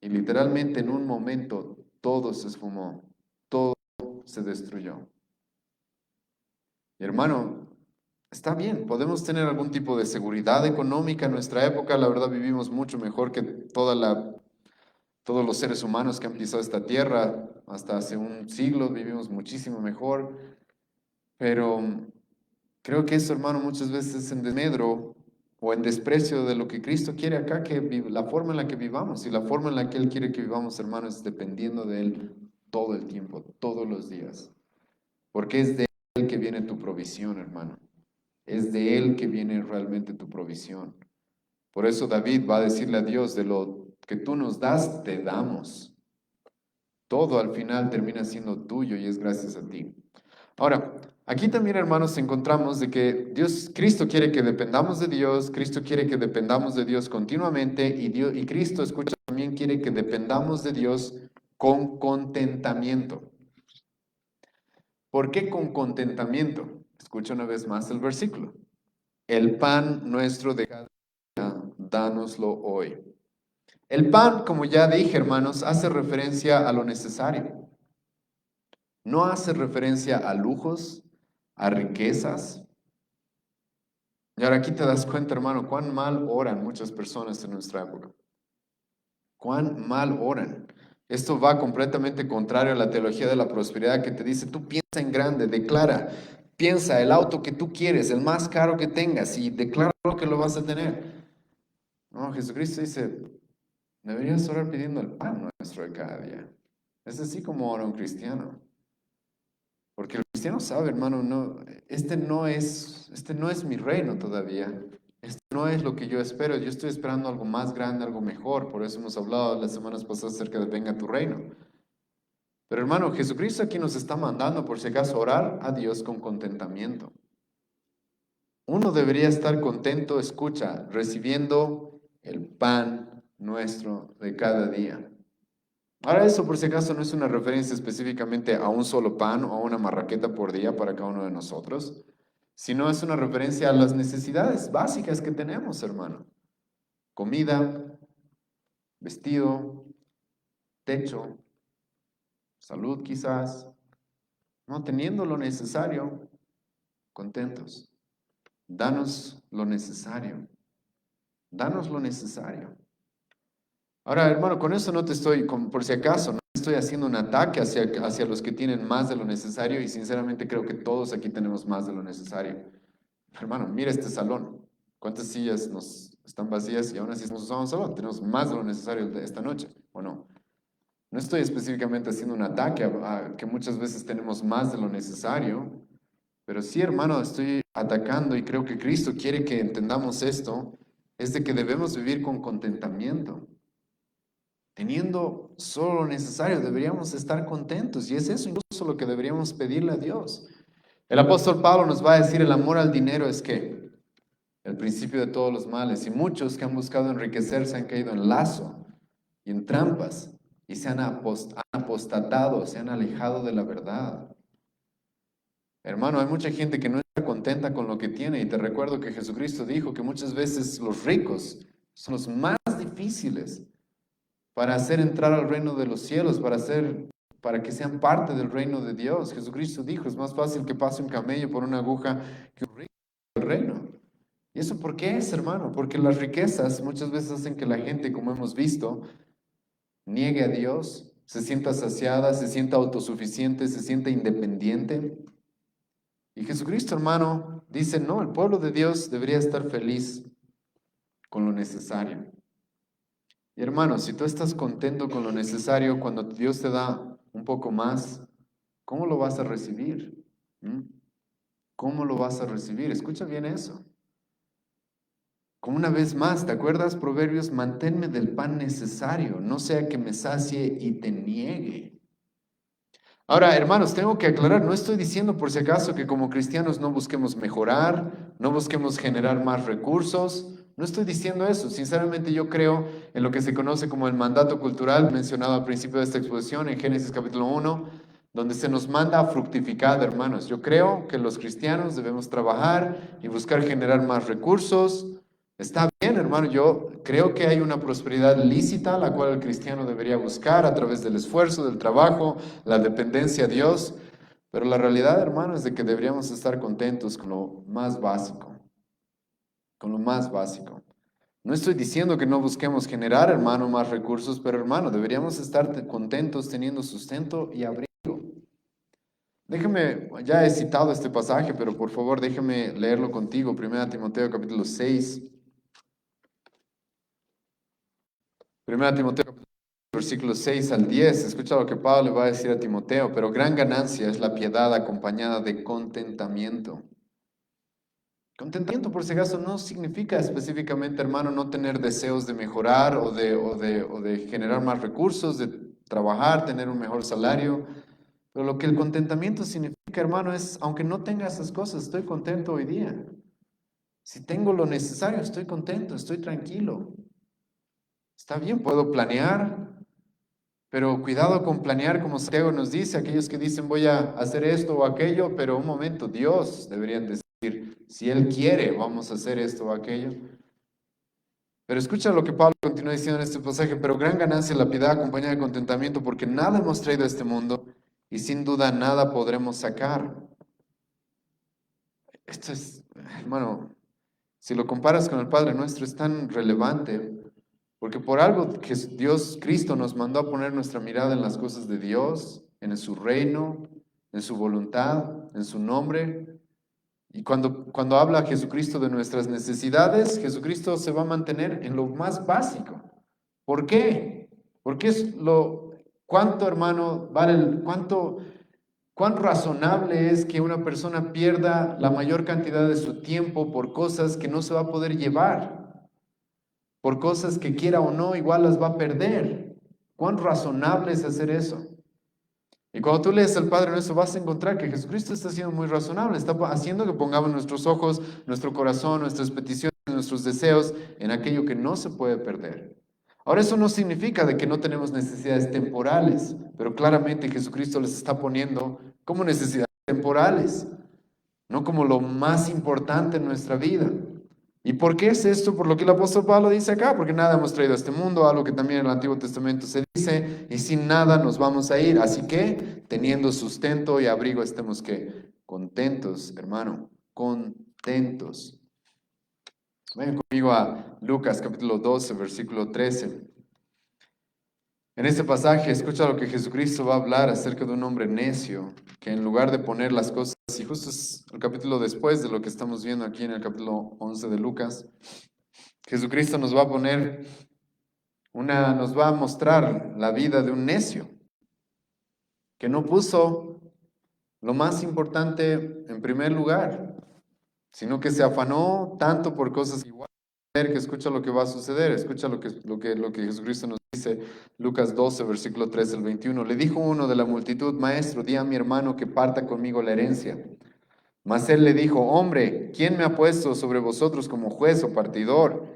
Speaker 1: Y literalmente en un momento todo se esfumó, todo se destruyó. Y hermano, está bien, podemos tener algún tipo de seguridad económica en nuestra época, la verdad vivimos mucho mejor que todos los seres humanos que han pisado esta tierra, hasta hace un siglo vivimos muchísimo mejor, pero creo que eso, hermano, muchas veces es en desmedro o en desprecio de lo que Cristo quiere acá, la forma en la que vivamos y la forma en la que Él quiere que vivamos, hermano, es dependiendo de Él todo el tiempo, todos los días, porque es de Él que viene tu provisión, hermano. Es de Él que viene realmente tu provisión. Por eso David va a decirle a Dios, de lo que tú nos das, te damos. Todo al final termina siendo tuyo y es gracias a ti. Ahora, aquí también, hermanos, encontramos de que Cristo quiere que dependamos de Dios, Cristo quiere que dependamos de Dios continuamente y Cristo, escucha, también quiere que dependamos de Dios con contentamiento. ¿Por qué con contentamiento? Escucha una vez más el versículo. El pan nuestro de cada día, dánoslo hoy. El pan, como ya dije, hermanos, hace referencia a lo necesario. No hace referencia a lujos, a riquezas. Y ahora aquí te das cuenta, hermano, cuán mal oran muchas personas en nuestra época. Cuán mal oran. Esto va completamente contrario a la teología de la prosperidad que te dice, tú piensa en grande, declara, piensa el auto que tú quieres, el más caro que tengas y declara lo que lo vas a tener. No, Jesucristo dice, deberías orar pidiendo el pan nuestro de cada día. Es así como ora un cristiano. Porque el cristiano sabe, hermano, no, este no es mi reino todavía. Esto no es lo que yo espero. Yo estoy esperando algo más grande, algo mejor. Por eso hemos hablado las semanas pasadas acerca de venga tu reino. Pero hermano, Jesucristo aquí nos está mandando, por si acaso, orar a Dios con contentamiento. Uno debería estar contento, escucha, recibiendo el pan nuestro de cada día. Ahora eso por si acaso no es una referencia específicamente a un solo pan o a una marraqueta por día para cada uno de nosotros, sino es una referencia a las necesidades básicas que tenemos, hermano. Comida, vestido, techo, salud quizás, no teniendo lo necesario, contentos. Danos lo necesario. Danos lo necesario. Ahora, hermano, con eso no te estoy, por si acaso, no estoy haciendo un ataque hacia los que tienen más de lo necesario y sinceramente creo que todos aquí tenemos más de lo necesario. Hermano, mira este salón. ¿Cuántas sillas nos están vacías y aún así estamos usando un salón? Tenemos más de lo necesario de esta noche, ¿o no? No estoy específicamente haciendo un ataque a que muchas veces tenemos más de lo necesario, pero sí, hermano, estoy atacando y creo que Cristo quiere que entendamos esto, es de que debemos vivir con contentamiento. Teniendo solo lo necesario, deberíamos estar contentos y es eso incluso lo que deberíamos pedirle a Dios. El apóstol Pablo nos va a decir, el amor al dinero es que el principio de todos los males y muchos que han buscado enriquecerse han caído en lazo y en trampas y se han apostatado, se han alejado de la verdad. Hermano, hay mucha gente que no está contenta con lo que tiene y te recuerdo que Jesucristo dijo que muchas veces los ricos son los más difíciles para hacer entrar al reino de los cielos, para que sean parte del reino de Dios. Jesucristo dijo, es más fácil que pase un camello por una aguja que un rico del reino. ¿Y eso por qué es, hermano? Porque las riquezas muchas veces hacen que la gente, como hemos visto, niegue a Dios, se sienta saciada, se sienta autosuficiente, se sienta independiente. Y Jesucristo, hermano, dice, no, el pueblo de Dios debería estar feliz con lo necesario. Y hermano, si tú estás contento con lo necesario, cuando Dios te da un poco más, ¿cómo lo vas a recibir? ¿Mm? ¿Cómo lo vas a recibir? Escucha bien eso. Como una vez más, ¿te acuerdas? Proverbios, manténme del pan necesario, no sea que me sacie y te niegue. Ahora, hermanos, tengo que aclarar, no estoy diciendo por si acaso que como cristianos no busquemos mejorar, no busquemos generar más recursos, no estoy diciendo eso. Sinceramente yo creo en lo que se conoce como el mandato cultural mencionado al principio de esta exposición en Génesis capítulo 1, donde se nos manda a fructificar, hermanos. Yo creo que los cristianos debemos trabajar y buscar generar más recursos. Está bien, hermano, yo creo que hay una prosperidad lícita, la cual el cristiano debería buscar a través del esfuerzo, del trabajo, la dependencia a Dios, pero la realidad, hermano, es de que deberíamos estar contentos con lo más básico, con lo más básico. No estoy diciendo que no busquemos generar, hermano, más recursos, pero hermano, deberíamos estar contentos teniendo sustento y abrigo. Déjame, ya he citado este pasaje, pero por favor déjame leerlo contigo, 1 Timoteo capítulo 6. 1 Timoteo versículos 6 al 10, escucha lo que Pablo le va a decir a Timoteo, pero gran ganancia es la piedad acompañada de contentamiento. Contentamiento, por si acaso, no significa específicamente, hermano, no tener deseos de mejorar o de generar más recursos, de trabajar, tener un mejor salario. Pero lo que el contentamiento significa, hermano, es, aunque no tenga esas cosas, estoy contento hoy día. Si tengo lo necesario, estoy contento, estoy tranquilo. Está bien, puedo planear, pero cuidado con planear, como Santiago nos dice, aquellos que dicen voy a hacer esto o aquello, pero un momento, Dios deberían decir, si Él quiere, vamos a hacer esto o aquello. Pero escucha lo que Pablo continúa diciendo en este pasaje, pero gran ganancia es la piedad acompañada de contentamiento, porque nada hemos traído a este mundo y sin duda nada podremos sacar. Esto es, hermano, Si lo comparas con el Padre Nuestro, es tan relevante, porque por algo que Dios, Cristo nos mandó a poner nuestra mirada en las cosas de Dios, en su reino, en su voluntad, en su nombre. Y cuando habla Jesucristo de nuestras necesidades, Jesucristo se va a mantener en lo más básico. ¿Por qué? Porque cuánto hermano cuán razonable es que una persona pierda la mayor cantidad de su tiempo por cosas que no se va a poder llevar, por cosas que quiera o no, igual las va a perder. ¿Cuán razonable es hacer eso? Y cuando tú lees al Padre Nuestro vas a encontrar que Jesucristo está siendo muy razonable, está haciendo que pongamos nuestros ojos, nuestro corazón, nuestras peticiones, nuestros deseos en aquello que no se puede perder. Ahora eso no significa de que no tenemos necesidades temporales, pero claramente Jesucristo les está poniendo como necesidades temporales, no como lo más importante en nuestra vida. ¿Y por qué es esto? Por lo que el apóstol Pablo dice acá, porque nada hemos traído a este mundo, algo que también en el Antiguo Testamento se dice, y sin nada nos vamos a ir. Así que, teniendo sustento y abrigo, estemos que contentos, hermano, contentos. Vayan conmigo a Lucas capítulo 12, versículo 13. En este pasaje, escucha lo que Jesucristo va a hablar acerca de un hombre necio, que en lugar de poner las cosas, y justo es el capítulo después de lo que estamos viendo aquí en el capítulo 11 de Lucas, Jesucristo nos va a poner nos va a mostrar la vida de un necio, que no puso lo más importante en primer lugar, sino que se afanó tanto por cosas igual que escucha lo que va a suceder, escucha lo que Jesucristo nos dice, Lucas 12, versículo 13 al 21. Le dijo uno de la multitud: Maestro, di a mi hermano que parta conmigo la herencia. Mas él le dijo: Hombre, ¿quién me ha puesto sobre vosotros como juez o partidor?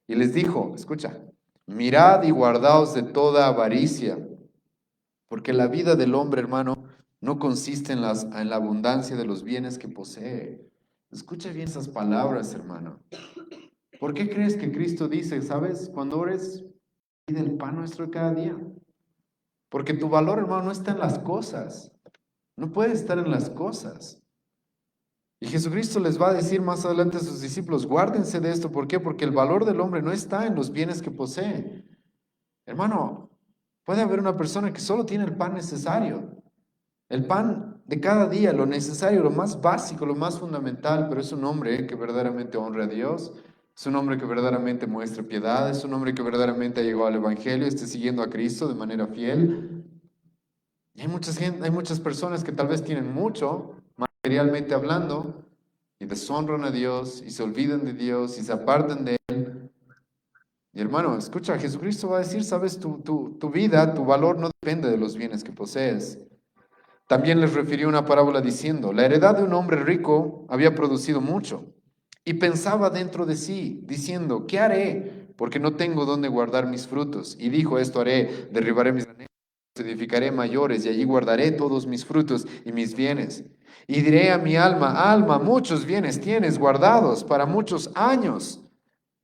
Speaker 1: Y les dijo, escucha, mirad y guardaos de toda avaricia, porque la vida del hombre, hermano, no consiste en la abundancia de los bienes que posee. Escucha bien esas palabras, hermano. ¿Por qué crees que Cristo dice, sabes, cuando ores, pide el pan nuestro de cada día? Porque tu valor, hermano, no está en las cosas. No puede estar en las cosas. Y Jesucristo les va a decir más adelante a sus discípulos, guárdense de esto. ¿Por qué? Porque el valor del hombre no está en los bienes que posee. Hermano, puede haber una persona que solo tiene el pan necesario. El pan de cada día, lo necesario, lo más básico, lo más fundamental, pero es un hombre que verdaderamente honra a Dios, es un hombre que verdaderamente muestra piedad, es un hombre que verdaderamente ha llegado al Evangelio, esté siguiendo a Cristo de manera fiel. Y hay muchas personas que tal vez tienen mucho, materialmente hablando, y deshonran a Dios, y se olvidan de Dios, y se apartan de Él. Y hermano, escucha, Jesucristo va a decir, sabes, tu vida, tu valor no depende de los bienes que posees. También les refirió una parábola diciendo, la heredad de un hombre rico había producido mucho y pensaba dentro de sí, diciendo, ¿qué haré? Porque no tengo dónde guardar mis frutos. Y dijo, esto haré, derribaré mis graneros, edificaré mayores y allí guardaré todos mis frutos y mis bienes. Y diré a mi alma, alma, muchos bienes tienes guardados para muchos años.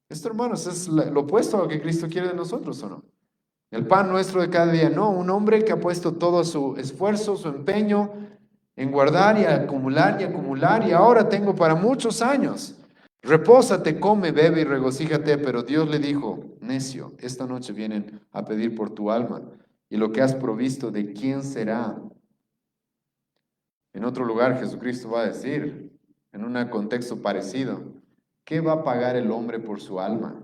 Speaker 1: Esto, hermanos, es lo opuesto a lo que Cristo quiere de nosotros, ¿o no? El pan nuestro de cada día, no, un hombre que ha puesto todo su esfuerzo, su empeño en guardar y acumular y ahora tengo para muchos años. Repósate, come, bebe y regocíjate, pero Dios le dijo, necio, esta noche vienen a pedir por tu alma y lo que has provisto, ¿de quién será? En otro lugar Jesucristo va a decir, en un contexto parecido, ¿qué va a pagar el hombre por su alma?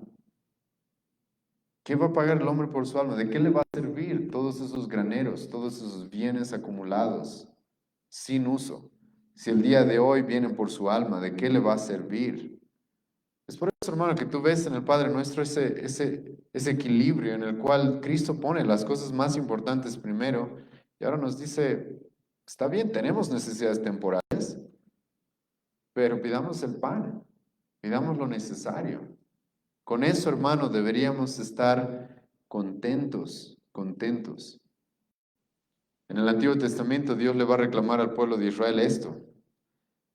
Speaker 1: ¿Qué va a pagar el hombre por su alma? ¿De qué le va a servir todos esos graneros, todos esos bienes acumulados sin uso? Si el día de hoy vienen por su alma, ¿de qué le va a servir? Es por eso, hermano, que tú ves en el Padre Nuestro ese equilibrio en el cual Cristo pone las cosas más importantes primero y ahora nos dice, está bien, tenemos necesidades temporales, pero pidamos el pan, pidamos lo necesario. Con eso, hermano, deberíamos estar contentos, contentos. En el Antiguo Testamento Dios le va a reclamar al pueblo de Israel esto,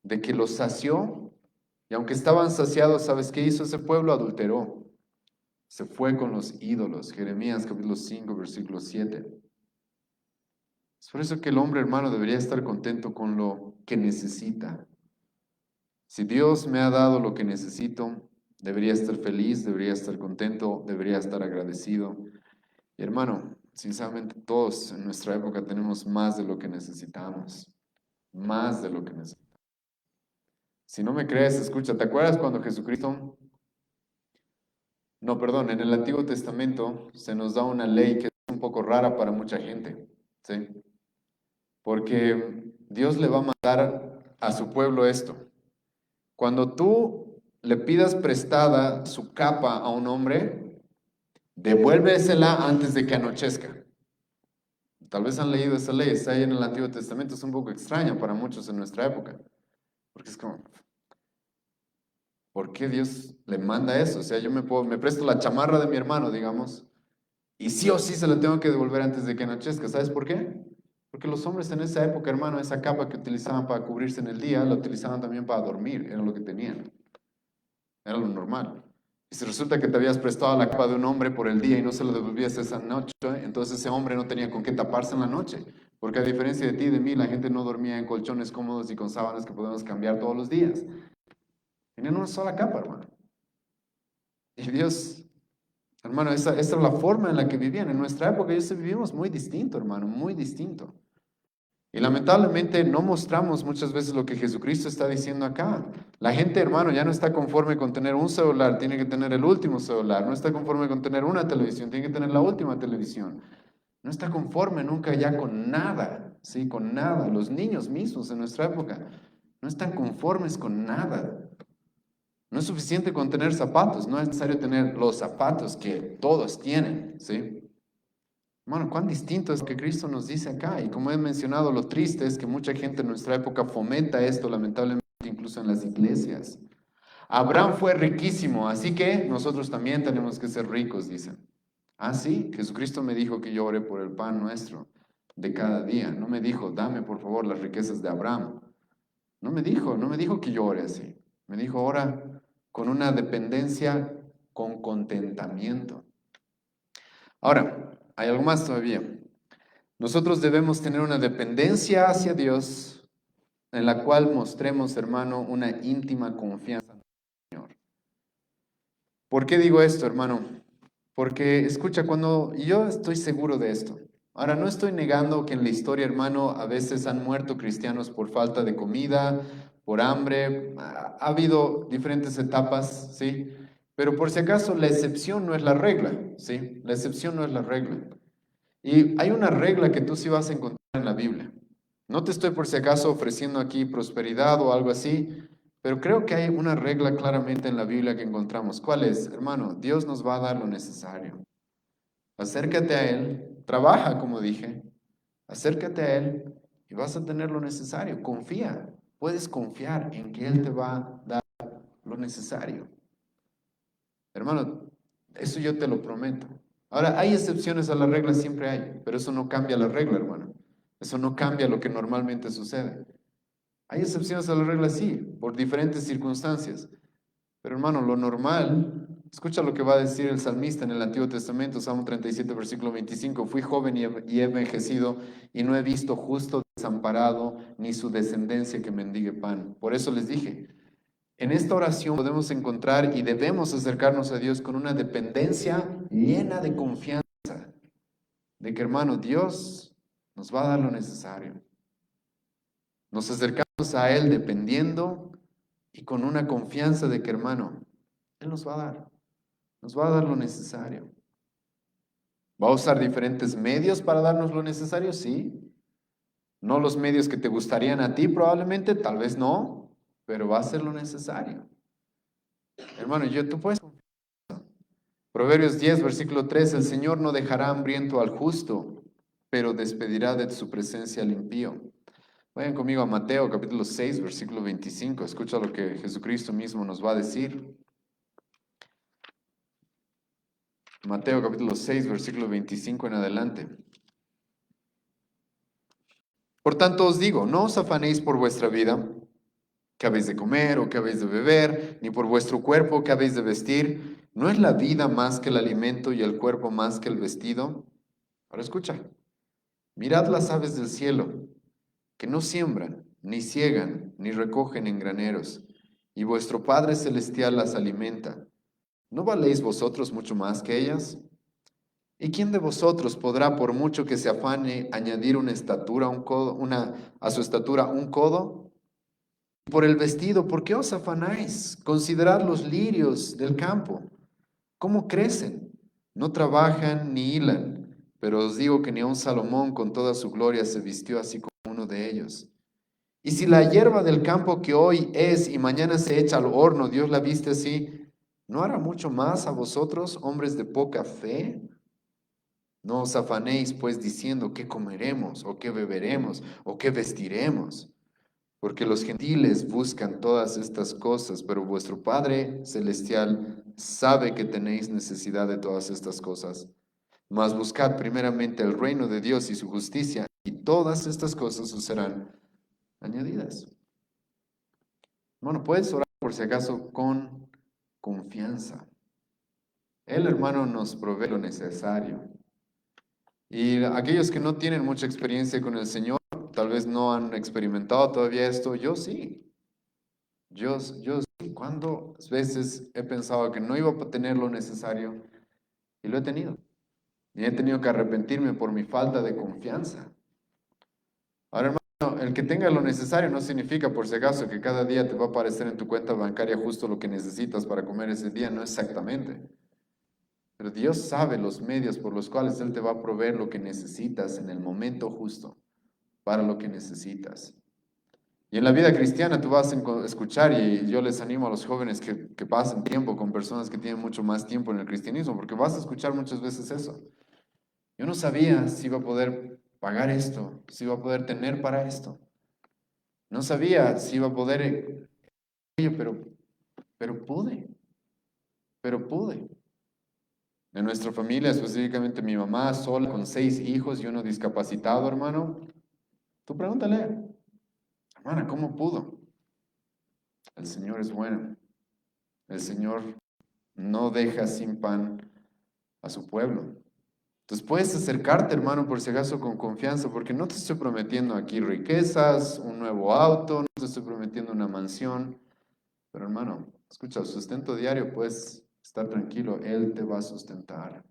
Speaker 1: de que los sació, y aunque estaban saciados, ¿sabes qué hizo ese pueblo? Adulteró. Se fue con los ídolos. Jeremías capítulo 5, versículo 7. Es por eso que el hombre, hermano, debería estar contento con lo que necesita. Si Dios me ha dado lo que necesito, Debería estar feliz, debería estar contento, debería estar agradecido. Y hermano, sinceramente todos en nuestra época tenemos más de lo que necesitamos, más de lo que necesitamos. Si no me crees, escucha, ¿te acuerdas cuando Jesucristo, no, perdón, en el Antiguo Testamento se nos da una ley que es un poco rara para mucha gente, ¿sí? Porque Dios le va a mandar a su pueblo esto. Cuando tú le pidas prestada su capa a un hombre, devuélvesela antes de que anochezca. Tal vez han leído esa ley, está ahí en el Antiguo Testamento, es un poco extraña para muchos en nuestra época, porque es como, ¿por qué Dios le manda eso? O sea, me presto la chamarra de mi hermano, digamos, y sí o sí se la tengo que devolver antes de que anochezca. ¿Sabes por qué? Porque los hombres en esa época, hermano, esa capa que utilizaban para cubrirse en el día, la utilizaban también para dormir, era lo que tenían, era lo normal. Y si resulta que te habías prestado la capa de un hombre por el día y no se lo devolvías esa noche, entonces ese hombre no tenía con qué taparse en la noche. Porque a diferencia de ti y de mí, la gente no dormía en colchones cómodos y con sábanas que podemos cambiar todos los días. Tenían una sola capa, hermano. Y Dios, hermano, esa es la forma en la que vivían. En nuestra época ellos vivimos muy distinto, hermano, muy distinto. Y lamentablemente no mostramos muchas veces lo que Jesucristo está diciendo acá. La gente, hermano, ya no está conforme con tener un celular, tiene que tener el último celular. No está conforme con tener una televisión, tiene que tener la última televisión. No está conforme nunca ya con nada, ¿sí? Con nada. Los niños mismos en nuestra época no están conformes con nada. No es suficiente con tener zapatos, no es necesario tener los zapatos que todos tienen, ¿sí? Hermano, cuán distinto es lo que Cristo nos dice acá. Y como he mencionado, lo triste es que mucha gente en nuestra época fomenta esto, lamentablemente, incluso en las iglesias. Abraham fue riquísimo, así que nosotros también tenemos que ser ricos, dicen. Ah, sí, Jesucristo me dijo que yo ore por el pan nuestro de cada día. No me dijo, dame por favor las riquezas de Abraham. No me dijo que yo ore así. Me dijo, ora con una dependencia, con contentamiento. Ahora, hay algo más todavía. Nosotros debemos tener una dependencia hacia Dios en la cual mostremos, hermano, una íntima confianza en el Señor. ¿Por qué digo esto, hermano? Porque, escucha, cuando yo estoy seguro de esto, ahora no estoy negando que en la historia, hermano, a veces han muerto cristianos por falta de comida, por hambre, ha habido diferentes etapas, ¿sí? Pero por si acaso, la excepción no es la regla, ¿sí? La excepción no es la regla. Y hay una regla que tú sí vas a encontrar en la Biblia. No te estoy por si acaso ofreciendo aquí prosperidad o algo así, pero creo que hay una regla claramente en la Biblia que encontramos. ¿Cuál es? Hermano, Dios nos va a dar lo necesario. Acércate a Él, trabaja como dije, acércate a Él y vas a tener lo necesario. Confía, puedes confiar en que Él te va a dar lo necesario. Hermano, eso yo te lo prometo. Ahora, hay excepciones a la regla, siempre hay, pero eso no cambia la regla, hermano. Eso no cambia lo que normalmente sucede. Hay excepciones a la regla, sí, por diferentes circunstancias. Pero hermano, lo normal, escucha lo que va a decir el salmista en el Antiguo Testamento, Salmo 37, versículo 25. Fui joven y he envejecido y no he visto justo desamparado ni su descendencia que mendigue pan. Por eso les dije, en esta oración podemos encontrar y debemos acercarnos a Dios con una dependencia llena de confianza de que, hermano, Dios nos va a dar lo necesario. Nos acercamos a Él dependiendo y con una confianza de que, hermano, Él nos va a dar lo necesario. ¿Va a usar diferentes medios para darnos lo necesario? Sí. No los medios que te gustarían a ti probablemente, tal vez no, pero va a ser lo necesario. Hermano, tú puedes confiar. Proverbios 10, versículo 3, el Señor no dejará hambriento al justo, pero despedirá de su presencia al impío. Vayan conmigo a Mateo capítulo 6, versículo 25. Escucha lo que Jesucristo mismo nos va a decir. Mateo capítulo 6, versículo 25 en adelante. Por tanto os digo, no os afanéis por vuestra vida, qué habéis de comer o qué habéis de beber, ni por vuestro cuerpo, qué habéis de vestir. ¿No es la vida más que el alimento y el cuerpo más que el vestido? Ahora escucha, mirad las aves del cielo, que no siembran, ni ciegan, ni recogen en graneros, y vuestro Padre Celestial las alimenta. ¿No valéis vosotros mucho más que ellas? ¿Y quién de vosotros podrá, por mucho que se afane, añadir una estatura, un codo, a su estatura un codo? Por el vestido, ¿por qué os afanáis? Considerad los lirios del campo, cómo crecen, no trabajan ni hilan, pero os digo que ni aun Salomón con toda su gloria se vistió así como uno de ellos. Y si la hierba del campo que hoy es y mañana se echa al horno, Dios la viste así, ¿no hará mucho más a vosotros, hombres de poca fe? No os afanéis pues diciendo qué comeremos o qué beberemos o qué vestiremos, porque los gentiles buscan todas estas cosas, pero vuestro Padre celestial sabe que tenéis necesidad de todas estas cosas. Mas buscad primeramente el reino de Dios y su justicia, y todas estas cosas os serán añadidas. Bueno, puedes orar por si acaso con confianza. El hermano nos provee lo necesario. Y aquellos que no tienen mucha experiencia con el Señor, tal vez no han experimentado todavía esto, yo sí. Yo sí. ¿Cuántas veces he pensado que no iba a tener lo necesario y lo he tenido? Y he tenido que arrepentirme por mi falta de confianza. Ahora, hermano, el que tenga lo necesario no significa, por si acaso, que cada día te va a aparecer en tu cuenta bancaria justo lo que necesitas para comer ese día, no exactamente. Pero Dios sabe los medios por los cuales Él te va a proveer lo que necesitas en el momento justo, para lo que necesitas. Y en la vida cristiana tú vas a escuchar, y yo les animo a los jóvenes que pasen tiempo con personas que tienen mucho más tiempo en el cristianismo, porque vas a escuchar muchas veces eso. Yo no sabía si iba a poder pagar esto, si iba a poder tener para esto. No sabía si iba a poder, pero pude, pero pude. En nuestra familia, específicamente mi mamá, sola, con 6 hijos y uno discapacitado, hermano, tú pregúntale, hermana, ¿cómo pudo? El Señor es bueno. El Señor no deja sin pan a su pueblo. Entonces puedes acercarte, hermano, por si acaso con confianza, porque no te estoy prometiendo aquí riquezas, un nuevo auto, no te estoy prometiendo una mansión, pero hermano, escucha, el sustento diario, puedes estar tranquilo, Él te va a sustentar.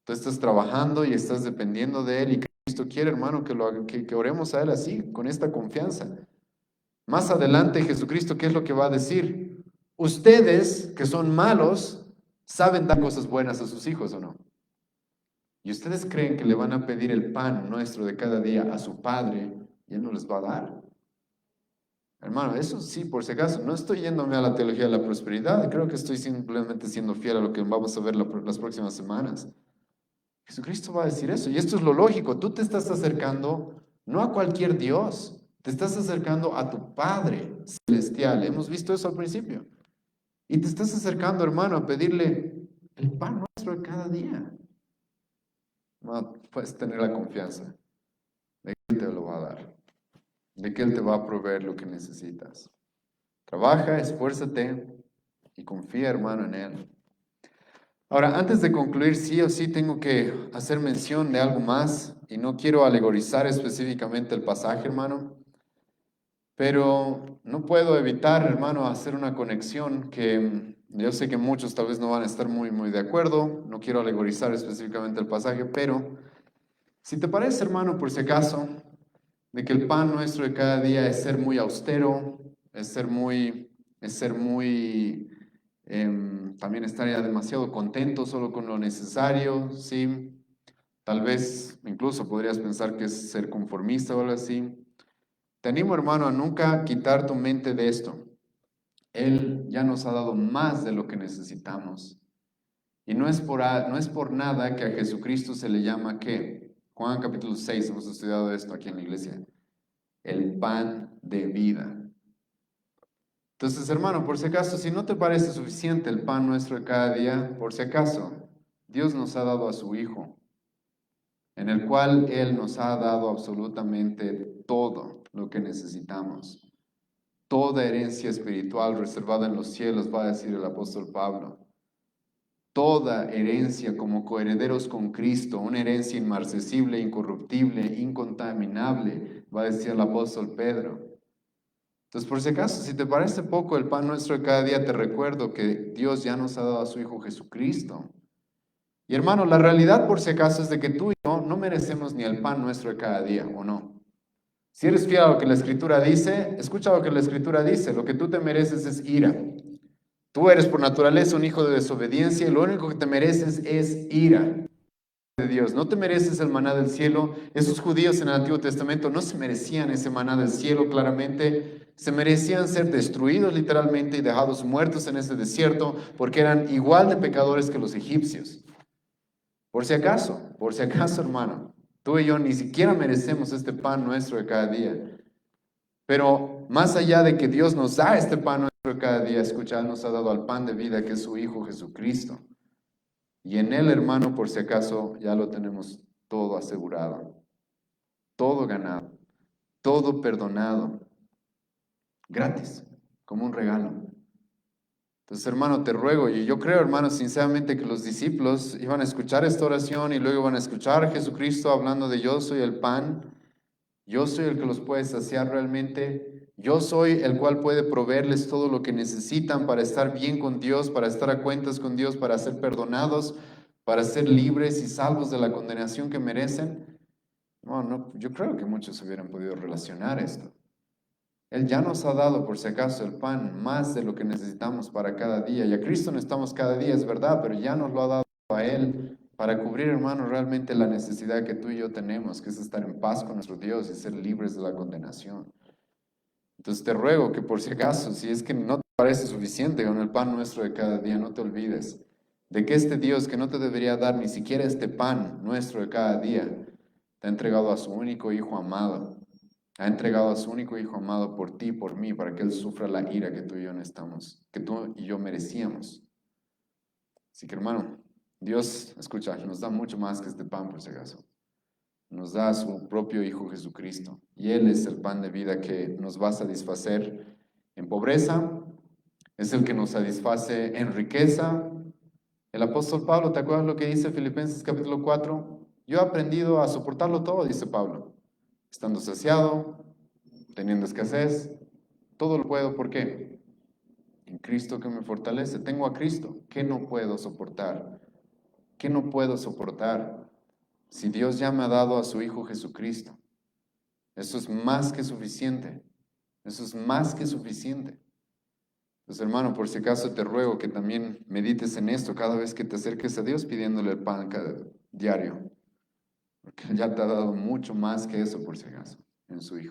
Speaker 1: Tú estás trabajando y estás dependiendo de Él, y Cristo quiere, hermano, que oremos a Él así, con esta confianza. Más adelante Jesucristo, ¿qué es lo que va a decir? Ustedes, que son malos, saben dar cosas buenas a sus hijos, ¿o no? ¿Y ustedes creen que le van a pedir el pan nuestro de cada día a su Padre y Él no les va a dar? Hermano, eso sí, por si acaso, no estoy yéndome a la teología de la prosperidad, creo que estoy simplemente siendo fiel a lo que vamos a ver las próximas semanas. Jesucristo va a decir eso, y esto es lo lógico, tú te estás acercando no a cualquier Dios, te estás acercando a tu Padre celestial, hemos visto eso al principio, y te estás acercando, hermano, a pedirle el pan nuestro de cada día. No, puedes tener la confianza de que Él te lo va a dar, de que Él te va a proveer lo que necesitas. Trabaja, esfuérzate y confía, hermano, en Él. Ahora, antes de concluir, sí o sí tengo que hacer mención de algo más, y no quiero alegorizar específicamente el pasaje, hermano, pero no puedo evitar, hermano, hacer una conexión que yo sé que muchos tal vez no van a estar muy de acuerdo, no quiero alegorizar específicamente el pasaje, pero si te parece, hermano, por si acaso, de que el pan nuestro de cada día es ser muy austero, es ser muy, también estar ya demasiado contento solo con lo necesario, ¿sí? Tal vez incluso podrías pensar que es ser conformista o algo así. Te animo, hermano, a nunca quitar tu mente de esto. Él ya nos ha dado más de lo que necesitamos. Y no es por nada que a Jesucristo se le llama, ¿qué? Juan capítulo 6, hemos estudiado esto aquí en la iglesia. El pan de vida. Entonces, hermano, por si acaso, si no te parece suficiente el pan nuestro de cada día, por si acaso, Dios nos ha dado a su Hijo, en el cual Él nos ha dado absolutamente todo lo que necesitamos. Toda herencia espiritual reservada en los cielos, va a decir el apóstol Pablo. Toda herencia como coherederos con Cristo, una herencia inmarcesible, incorruptible, incontaminable, va a decir el apóstol Pedro. Entonces, por si acaso, si te parece poco el pan nuestro de cada día, te recuerdo que Dios ya nos ha dado a su Hijo Jesucristo. Y hermano, la realidad por si acaso es de que tú y yo no merecemos ni el pan nuestro de cada día, ¿o no? Si eres fiel a lo que la Escritura dice, escucha lo que la Escritura dice, lo que tú te mereces es ira. Tú eres por naturaleza un hijo de desobediencia y lo único que te mereces es ira de Dios. No te mereces el maná del cielo. Esos judíos en el Antiguo Testamento no se merecían ese maná del cielo claramente. Se merecían ser destruidos literalmente y dejados muertos en ese desierto porque eran igual de pecadores que los egipcios. Por si acaso, hermano, tú y yo ni siquiera merecemos este pan nuestro de cada día. Pero más allá de que Dios nos da este pan nuestro de cada día, escucha, Él nos ha dado al pan de vida que es su Hijo Jesucristo. Y en Él, hermano, por si acaso, ya lo tenemos todo asegurado, todo ganado, todo perdonado, gratis, como un regalo. Entonces, hermano, te ruego, y yo creo, hermano, sinceramente que los discípulos iban a escuchar esta oración y luego iban a escuchar a Jesucristo hablando de yo soy el pan, yo soy el que los puede saciar realmente, yo soy el cual puede proveerles todo lo que necesitan para estar bien con Dios, para estar a cuentas con Dios, para ser perdonados, para ser libres y salvos de la condenación que merecen. No, yo creo que muchos hubieran podido relacionar esto. Él ya nos ha dado, por si acaso, el pan más de lo que necesitamos para cada día. Y a Cristo necesitamos cada día, es verdad, pero ya nos lo ha dado a Él para cubrir, hermano, realmente la necesidad que tú y yo tenemos, que es estar en paz con nuestro Dios y ser libres de la condenación. Entonces te ruego que por si acaso, si es que no te parece suficiente con el pan nuestro de cada día, no te olvides de que este Dios que no te debería dar ni siquiera este pan nuestro de cada día, te ha entregado a su único Hijo amado. Ha entregado a su único Hijo amado por ti y por mí, para que Él sufra la ira que tú y yo necesitamos, que tú y yo merecíamos. Así que hermano, Dios, escucha, nos da mucho más que este pan, por si acaso. Nos da a su propio Hijo Jesucristo. Y Él es el pan de vida que nos va a satisfacer en pobreza, es el que nos satisface en riqueza. El apóstol Pablo, ¿te acuerdas lo que dice Filipenses capítulo 4? Yo he aprendido a soportarlo todo, dice Pablo. Estando saciado, teniendo escasez, todo lo puedo. ¿Por qué? En Cristo que me fortalece. Tengo a Cristo. ¿Qué no puedo soportar? ¿Qué no puedo soportar? Si Dios ya me ha dado a su Hijo Jesucristo, eso es más que suficiente. Eso es más que suficiente. Entonces, hermano, por si acaso te ruego que también medites en esto cada vez que te acerques a Dios pidiéndole el pan cada diario. Porque Él ya te ha dado mucho más que eso, por si acaso, en su Hijo.